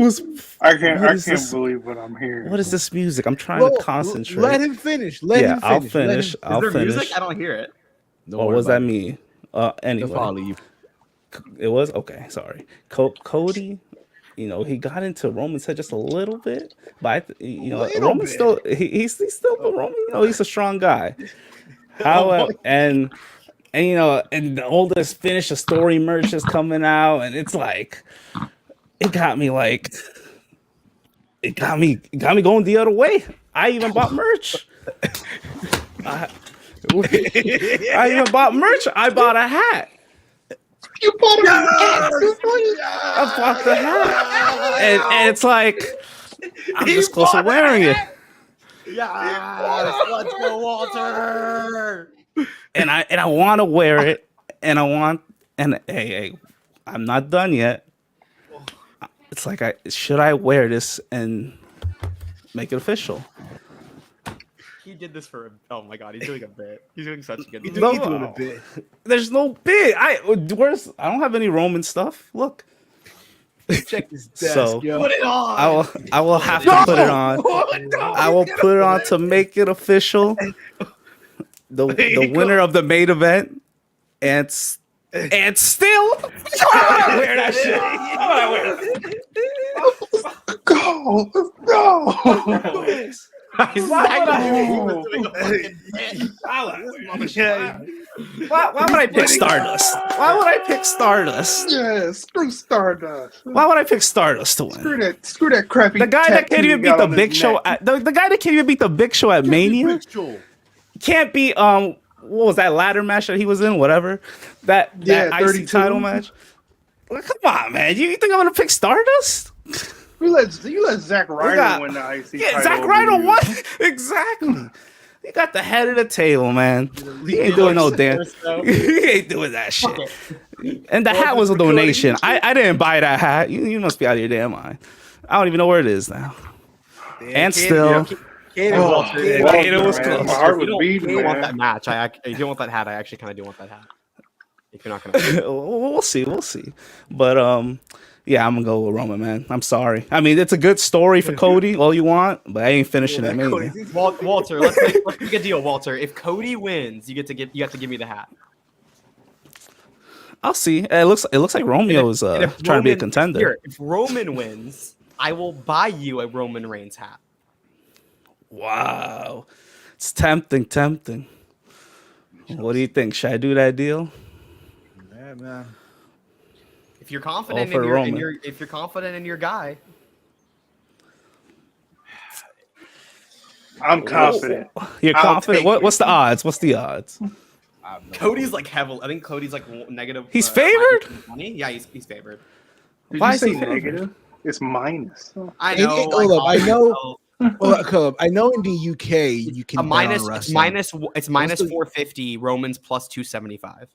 I can't believe what I'm hearing.
What is this music? I'm trying to concentrate.
Let him finish.
I'll finish.
Is there music? I don't hear it.
What was that mean? Anyway,
follow you.
It was okay. Sorry, Cody. You know, he got into Roman's head just a little bit, but Roman's still he's still Roman. You know, he's a strong guy. However, and you know, and all this finish, the story merch is coming out, and it's like, it got me going the other way. I even bought merch. I even bought merch. I bought a hat.
You bought a hat.
I bought the hat, and it's like I'm just close to wearing it.
Yeah, let's go, Walter.
And I want to wear it, and hey, I'm not done yet. It's like should I wear this and make it official?
He did this for. Oh my god, he's doing a bit. He's doing such a good.
He's
bit.
doing a bit.
There's no bit. I don't have any Roman stuff. Look.
Check his desk,
So
yo.
Put it on.
I will have to put it on. I will put it on to make it official. The winner of the main event and still I wear that shit. I wear that.
Go, let's go.
Why would I pick Stardust? Why would I pick Stardust?
Yeah, screw Stardust.
Why would I pick Stardust to win?
Screw that crappy.
The guy that can't
tattoo
even
he
beat
got
the
on his
Big Show
neck.
at the guy that can't even beat the Big Show at Mania can't beat what was that ladder match that he was in? Whatever that IC
32.
title match. Well, come on, man! You think I'm gonna pick Stardust?
You let Zack Ryder win the IC title.
Yeah, Zack
over
Ryder
you.
won exactly. He got the head of the table, man. He ain't doing no damn. He ain't doing that shit. And the hat was a donation. I didn't buy that hat. You must be out of your damn mind. I don't even know where it is now. And still,
Caden
was
man.
close.
My heart was
You
beating,
don't want
man.
that match. If you don't want that hat, I actually kind of do want that hat. If you're not gonna.
we'll see. But yeah, I'm gonna go with Roman, man. I'm sorry. I mean, it's a good story for Cody, all you want, but I ain't finishing it, man.
Walter, let's make a deal, Walter. If Cody wins, you have to give me the hat.
I'll see. It looks like Romeo is trying to be a contender.
Here, if Roman wins, I will buy you a Roman Reigns hat.
Wow, it's tempting. What do you think? Should I do that deal?
Yeah, man.
If you're confident
for Roman.
if you're confident in your guy,
I'm confident.
You're
I'll
confident.
take
What's the odds? What's the odds?
Cody's like heavily. I think Cody's like negative.
He's favored?
-20. Yeah, he's favored.
Did
Why
you
is
say
he favored?
negative? It's minus.
I
And-
know.
and- hold up, I know-
know.
Well, Caleb, I know in the UK you can
A minus.
bet on
It's
wrestling.
minus
the-
450. Romans plus 275.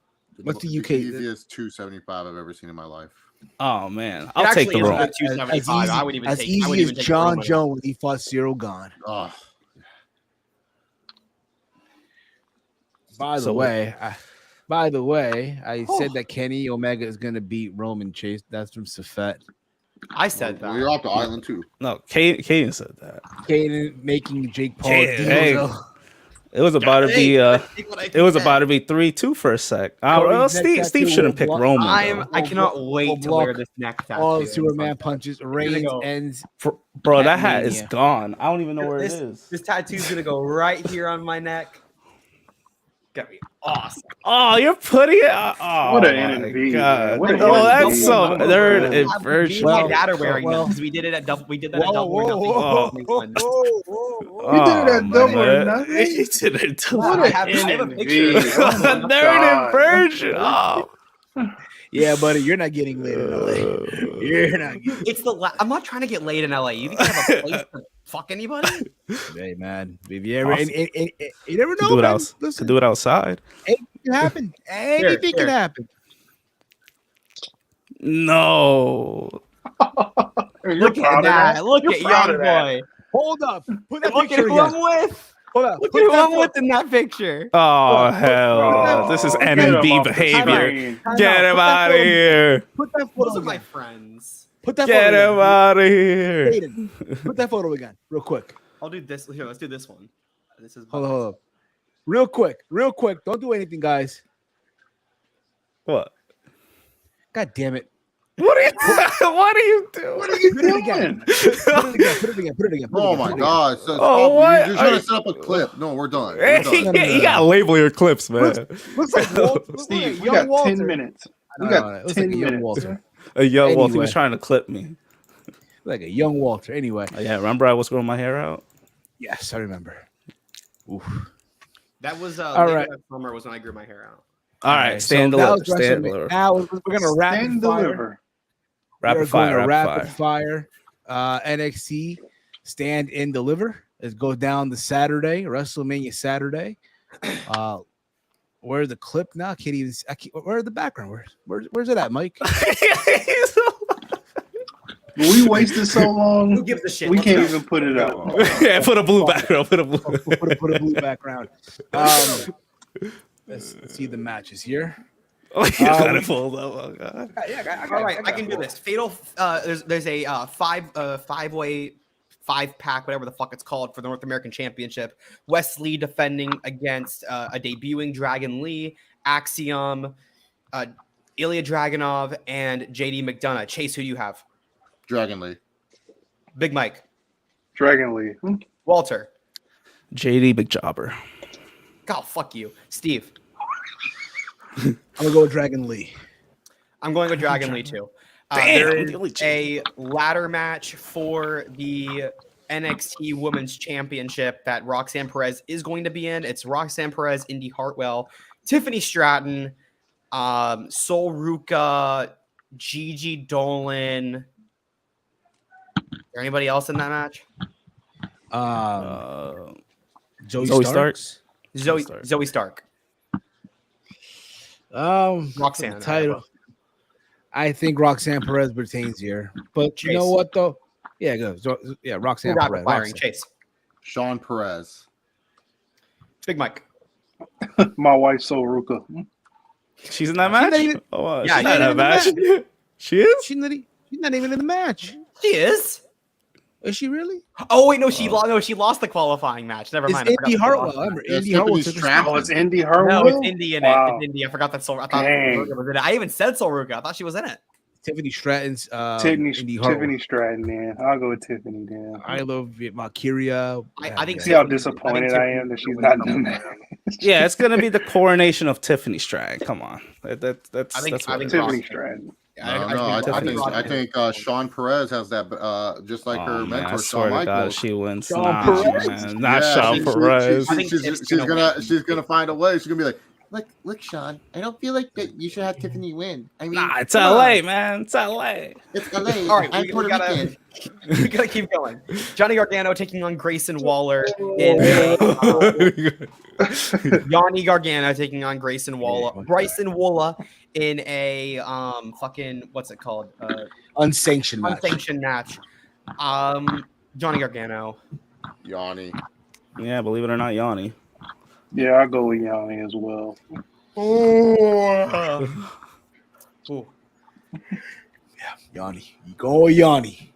What's the
The
UK?
easiest 275 I've ever seen in my life.
Oh man,
It
I'll take
actually
the
is
Roman.
good 275. I would even
as
take.
easy
I would
as
even take
John
Roman.
Jones when he fought Cyril Gone.
Oh,
By the way, I said that Kenny Omega is going to beat Roman Chase. That's from Safet.
I said that.
we're off the island too.
No, Caden said that.
Kaden making Jake Paul.
Caden,
deals,
hey.
though.
It was about to be it was about to be 3-2 for a sec. Well,
Cody's
Steve
neck
shouldn't
tattoo
pick
will
Roman.
I cannot wait to
block
wear this neck tattoo.
all Superman punches. Reigns
go.
ends.
Bro, that
At
hat is
Mania.
gone. I don't even know where it
This,
is.
this tattoo's gonna go right here on my neck. Gonna be awesome.
Oh, you're putting it. Oh,
What an
my
NNV,
God.
man. What an
Oh,
NNV.
that's so. They're
Me and
inversion.
my dad are wearing
well-
them because we did it at double. We did that at
Whoa,
double or nothing.
whoa,
You did it at double or
man.
nothing?
You did it double.
What
I
an
have a
NNV.
picture.
Oh my
They're
God.
an inversion. Oh.
Yeah, buddy, you're not getting laid in LA. You're not.
It's the. I'm not trying to get laid in LA. You think I have a place to fuck anybody?
Hey, man, if you ever,
Awesome.
you never know.
Do it
man.
out.
Listen,
Could do it outside.
anything can happen. Anything can happen.
No.
You're
Look
proud
at
of
that. Look
You're
at
proud
young
of that.
boy.
Hold up. Put that
Look at
picture
who
again.
I'm with.
Hold up.
Look
Put
at who
that
I'm
photo-
with in that picture.
Oh hell!
Oh,
This is
get him
NNB
off the
behavior.
screen.
Get him out of here!
Put that
Those
photo
are my
again.
friends.
Put that
Get
photo
him out of here!
again. Hayden, put that photo again, real quick.
I'll do this. Here, let's do this one. This is.
Hold up. Real quick. Don't do anything, guys.
What?
God damn it.
What are you? What are you doing?
What are you
Put it again.
doing?
Put it again.
Oh my God! So,
Oh,
oh,
what?
you're trying to set up a clip. No, we're done.
Hey,
We're done.
you gotta label your clips, man.
Looks like
Steve, we got 10 minutes. We got 10
like a young
minutes.
Walter.
A young Walter, he
Anyway.
was trying to clip me.
Like a young Walter. Anyway.
Oh, yeah, remember I was growing my hair out?
Yes, I remember. Oof.
That was
All right.
summer was when I grew my hair out.
All right,
So
stand
that
deliver.
was
Stand
WrestleMania.
deliver.
Now we're gonna rapid
Stand
fire.
deliver.
Rapid fire.
Rapid fire. NXT stand and deliver. It goes down the Saturday, WrestleMania Saturday. Where's the clip now? Can't even. Where's the background? Where's it at, Mike?
We wasted so long.
Who gives a shit?
We
Let's
can't
go.
even put it out.
Yeah, put a blue background. Put a blue.
Put a blue background. Let's see the matches here.
Oh, you got it pulled up. Oh god.
All right, I can do this. Fatal. There's a five-way, 5-pack, whatever the fuck it's called, for the North American Championship. Wes Lee defending against a debuting Dragon Lee, Axiom, Ilya Dragunov, and JD McDonough. Chase, who do you have?
Dragon Lee.
Big Mike.
Dragon Lee.
Walter.
JD Big Jobber.
God, fuck you. Steve.
I'm gonna go with Dragon Lee.
I'm going with Dragon Lee too. There is a ladder match for the NXT Women's Championship that Roxanne Perez is going to be in. It's Roxanne Perez, Indy Hartwell, Tiffany Stratton, Sol Ruka, Gigi Dolan. Is there anybody else in that match?
Zoe Starks.
Zoe Stark. Roxanne.
Title. I think Roxanne Perez retains here, but
Chase.
you know what though? Yeah, go. Yeah, Roxanne Perez.
Firing Chase.
Sean Perez.
Big Mike.
My wife, Sol Ruka.
She's in that match.
Yeah,
she's not in that match. She is.
She's not even in the match.
She is.
Is she really?
Oh wait, no, she lost the qualifying match. Never mind.
It's Indy Hartwell. Indy Hartwell took the
Oh, it's Indy Hartwell.
No, it's Indy in
Wow.
it. It's Indy. I forgot that Sol. I thought Ruka was in it. I even said Sol Ruka. I thought she was in it.
Tiffany Stratton's
Tiffany Stratton, man. I'll go with Tiffany, man.
I love Valkyria.
I think.
See how disappointed I am that she's not in that.
Yeah, it's gonna be the coronation of Tiffany Stratton. Come on, that's
I think
Tiffany Stratton.
I think Sean Perez has that, just like her mentor,
I swear
Shawn
to God,
Michaels.
she wins.
Sean Perez?
Man. Not Sean Perez.
She's gonna find a way. She's gonna be like, look, Sean. I don't feel like that. You should have Tiffany win. I mean,
Nah, it's LA, man. It's LA.
It's LA.
All right, we gotta keep going. Johnny Gargano taking on Grayson Waller in Johnny Gargano taking on Grayson Waller. Bryson Waller in a fucking what's it called?
Unsanctioned match.
Johnny Gargano.
Yanni.
Yeah, believe it or not, Yanni.
Yeah, I'll go with Yanni as well.
Ooh.
Yanni. You go Yanni.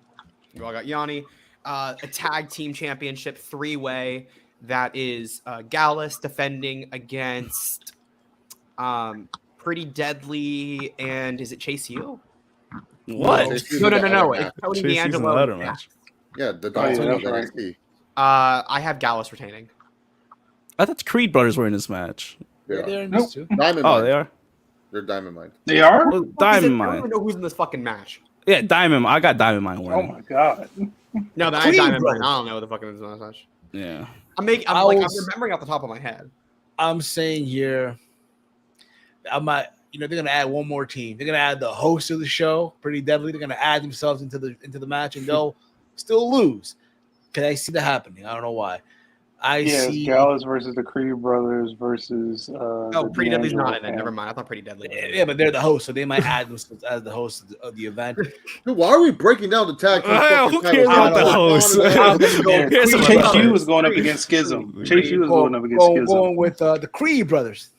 You all got Yanni. A tag team championship 3-way that is Gallus defending against Pretty Deadly and is it Chase U?
What?
No. It's Tony
Chase U's in the ladder
D'Angelo.
match.
Yeah, the Dolphins
that's
of
right.
NXT.
I have Gallus retaining.
I thought the Creed brothers were in this match.
Yeah.
They're in this too.
Diamond
Oh,
Mine.
they are.
They're Diamond Mine.
They are?
Well,
I
Diamond
don't even
Mine.
know who's in this fucking match.
Yeah, Diamond. I got Diamond Mine
Oh
winning.
my god.
No, that I have
Clean,
Diamond
bro.
Mine. I don't know what the fuck is in this match.
Yeah.
I'm remembering off the top of my head.
I'm saying here, they're gonna add one more team. They're gonna add the host of the show, Pretty Deadly. They're gonna add themselves into the match, and they'll still lose. Cause I see that happening. I don't know why.
Yes,
see
Gallus versus the Creed brothers versus. the
Pretty Deadly's not in it.
D'Angelo
Never mind. I thought Pretty Deadly. Was in it.
Yeah, but they're the host, so they might add themselves as the host of the event.
Dude, why are we breaking down the tag team?
Who cares about the host? Here's some
Chase
brothers.
U was going up against Schism. Chase U was going up against Schism.
Going with the Creed brothers.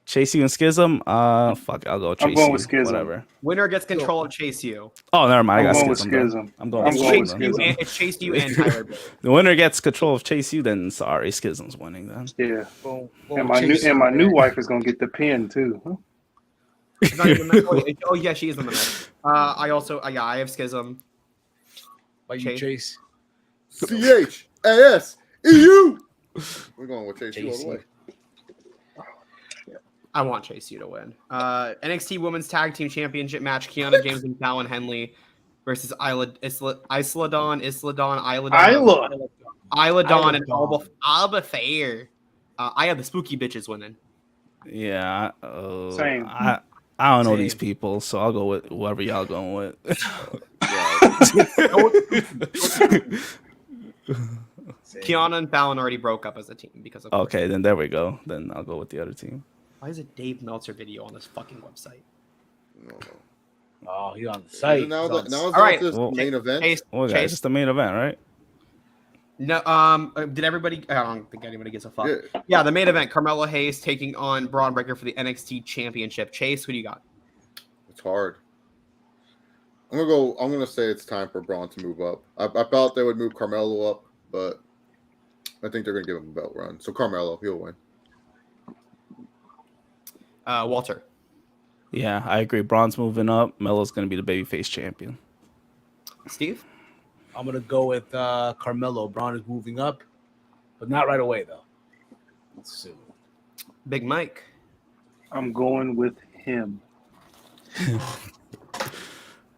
Chase U and Schism. Fuck, I'll go Chase
I'm going
U.
with Schism.
Whatever.
Winner gets control of Chase U.
Oh, never mind. I
I'm
got
going with
Schism.
Schism.
I'm going
I'm
with
going with
Schism.
Schism.
It's Chase U and Tyler Bate.
The winner gets control of Chase U. Then sorry, Schism's winning. Then.
Yeah.
Going
And
with
my
Chase.
new wife is gonna get the pin too. Huh?
She's not even in the match. Oh yeah, she is in the match. I also I have Schism.
Like you, Chase.
CHASEU. We're going with Chase U all the way.
I want Chase U to win. NXT Women's Tag Team Championship match: Kiana James and Fallon Henley versus Isla Dawn, and Alba Fair. I have the spooky bitches winning.
Yeah.
Same.
I don't know these people, so I'll go with whoever y'all going with.
Kiana and Fallon already broke up as a team because of.
Okay, then there we go. Then I'll go with the other team.
Why is it Dave Meltzer video on this fucking website?
No.
Oh, he's on the site.
Now
He's on
now
the-
it's
All right.
this main event.
Chase,
Well, guys,
Chase.
it's the main event, right?
No, did everybody? I don't think anybody gives a fuck.
Yeah.
Yeah, the main event: Carmelo Hayes taking on Braun Breaker for the NXT Championship. Chase, who do you got?
It's hard. I'm gonna say it's time for Braun to move up. I thought they would move Carmelo up, but I think they're gonna give him a belt run. So Carmelo, he'll win.
Walter.
Yeah, I agree. Braun's moving up. Melo's going to be the babyface champion.
Steve.
I'm gonna go with Carmelo. Braun is moving up, but not right away though. Soon.
Big Mike.
I'm going with him.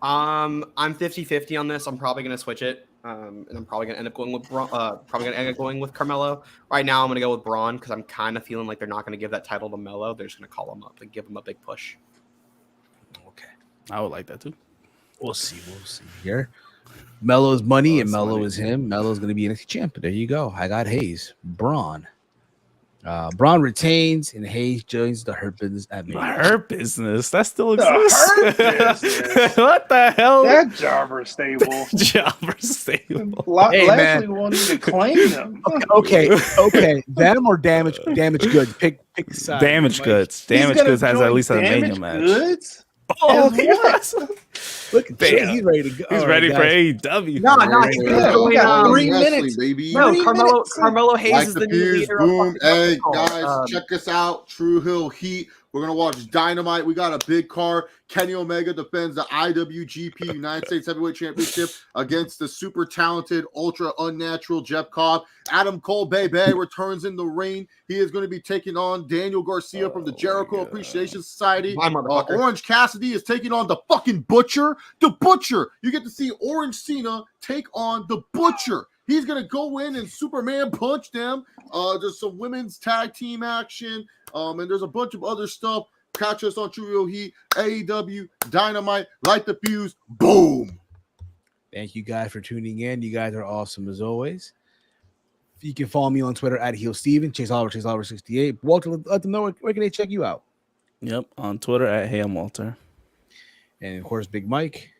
I'm 50-50 on this. I'm probably gonna switch it. And I'm probably gonna end up going with Carmelo. Right now, I'm gonna go with Braun because I'm kind of feeling like they're not gonna give that title to Melo. They're just gonna call him up and give him a big push.
Okay.
I would like that too.
We'll see here. Melo's money and Melo
money.
is him. Melo's gonna be NXT champion. There you go. I got Hayes. Braun. Braun retains and Hayes joins the Hurt Business at
The
Mania.
Hurt Business? That still
The
exists?
Hurt Business.
What the hell?
That jobber stable.
Jobber stable.
Hey,
Lashley
man.
won't even claim them.
Okay. Them or damage goods. Pick a side.
Damage
Mike.
goods.
He's
Damage
gonna
goods has at
join
least a Mania
Damaged
match.
Goods?
Oh,
As what?
Look at
Damn.
Jay, he's ready to go.
He's
All
ready
right,
for
guys.
AEW.
No, he's
Yeah,
gonna
we
join.
got 3
Wrestling,
minutes.
baby.
No,
3
Carmelo.
minutes.
Carmelo Hayes
Like
is
the
the new
fuse,
leader.
boom. Hey,
of
guys, check us out. True Hill Heat. We're going to watch Dynamite. We got a big card. Kenny Omega defends the IWGP United States Heavyweight Championship against the super talented, ultra unnatural Jeff Cobb. Adam Cole, baby, returns in the ring. He is going to be taking on Daniel Garcia from the Jericho Appreciation Society.
Bye, motherfucker.
Orange Cassidy is taking on the fucking Butcher. The Butcher. You get to see Orange Cena take on the Butcher. He's going to go in and Superman punch them. There's some women's tag team action. And there's a bunch of other stuff. Catch us on True Real Heat, AEW, Dynamite, Light the Fuse, boom.
Thank you guys for tuning in. You guys are awesome as always. You can follow me on Twitter at HeelSteven, Chase Oliver 68. Walter, let them know where can they check you out.
Yep, on Twitter at Ham Walter.
And of course, Big Mike.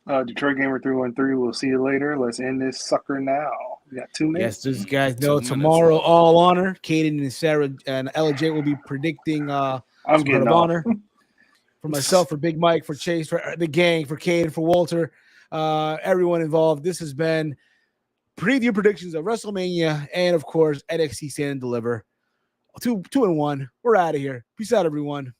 Detroit Gamer 313. We'll see you later. Let's end this sucker now. We got 2 minutes.
Yes, just guys know
2 minutes
tomorrow,
left.
All Honor. Kaden and Sarah and LJ will be predicting
I'm
Guard
getting
of
off.
Honor. For myself, for Big Mike, for Chase, for the gang, for Kaden, for Walter, everyone involved. This has been preview predictions of WrestleMania and, of course, NXT Stand and Deliver. 2 and 1. We're out of here. Peace out, everyone.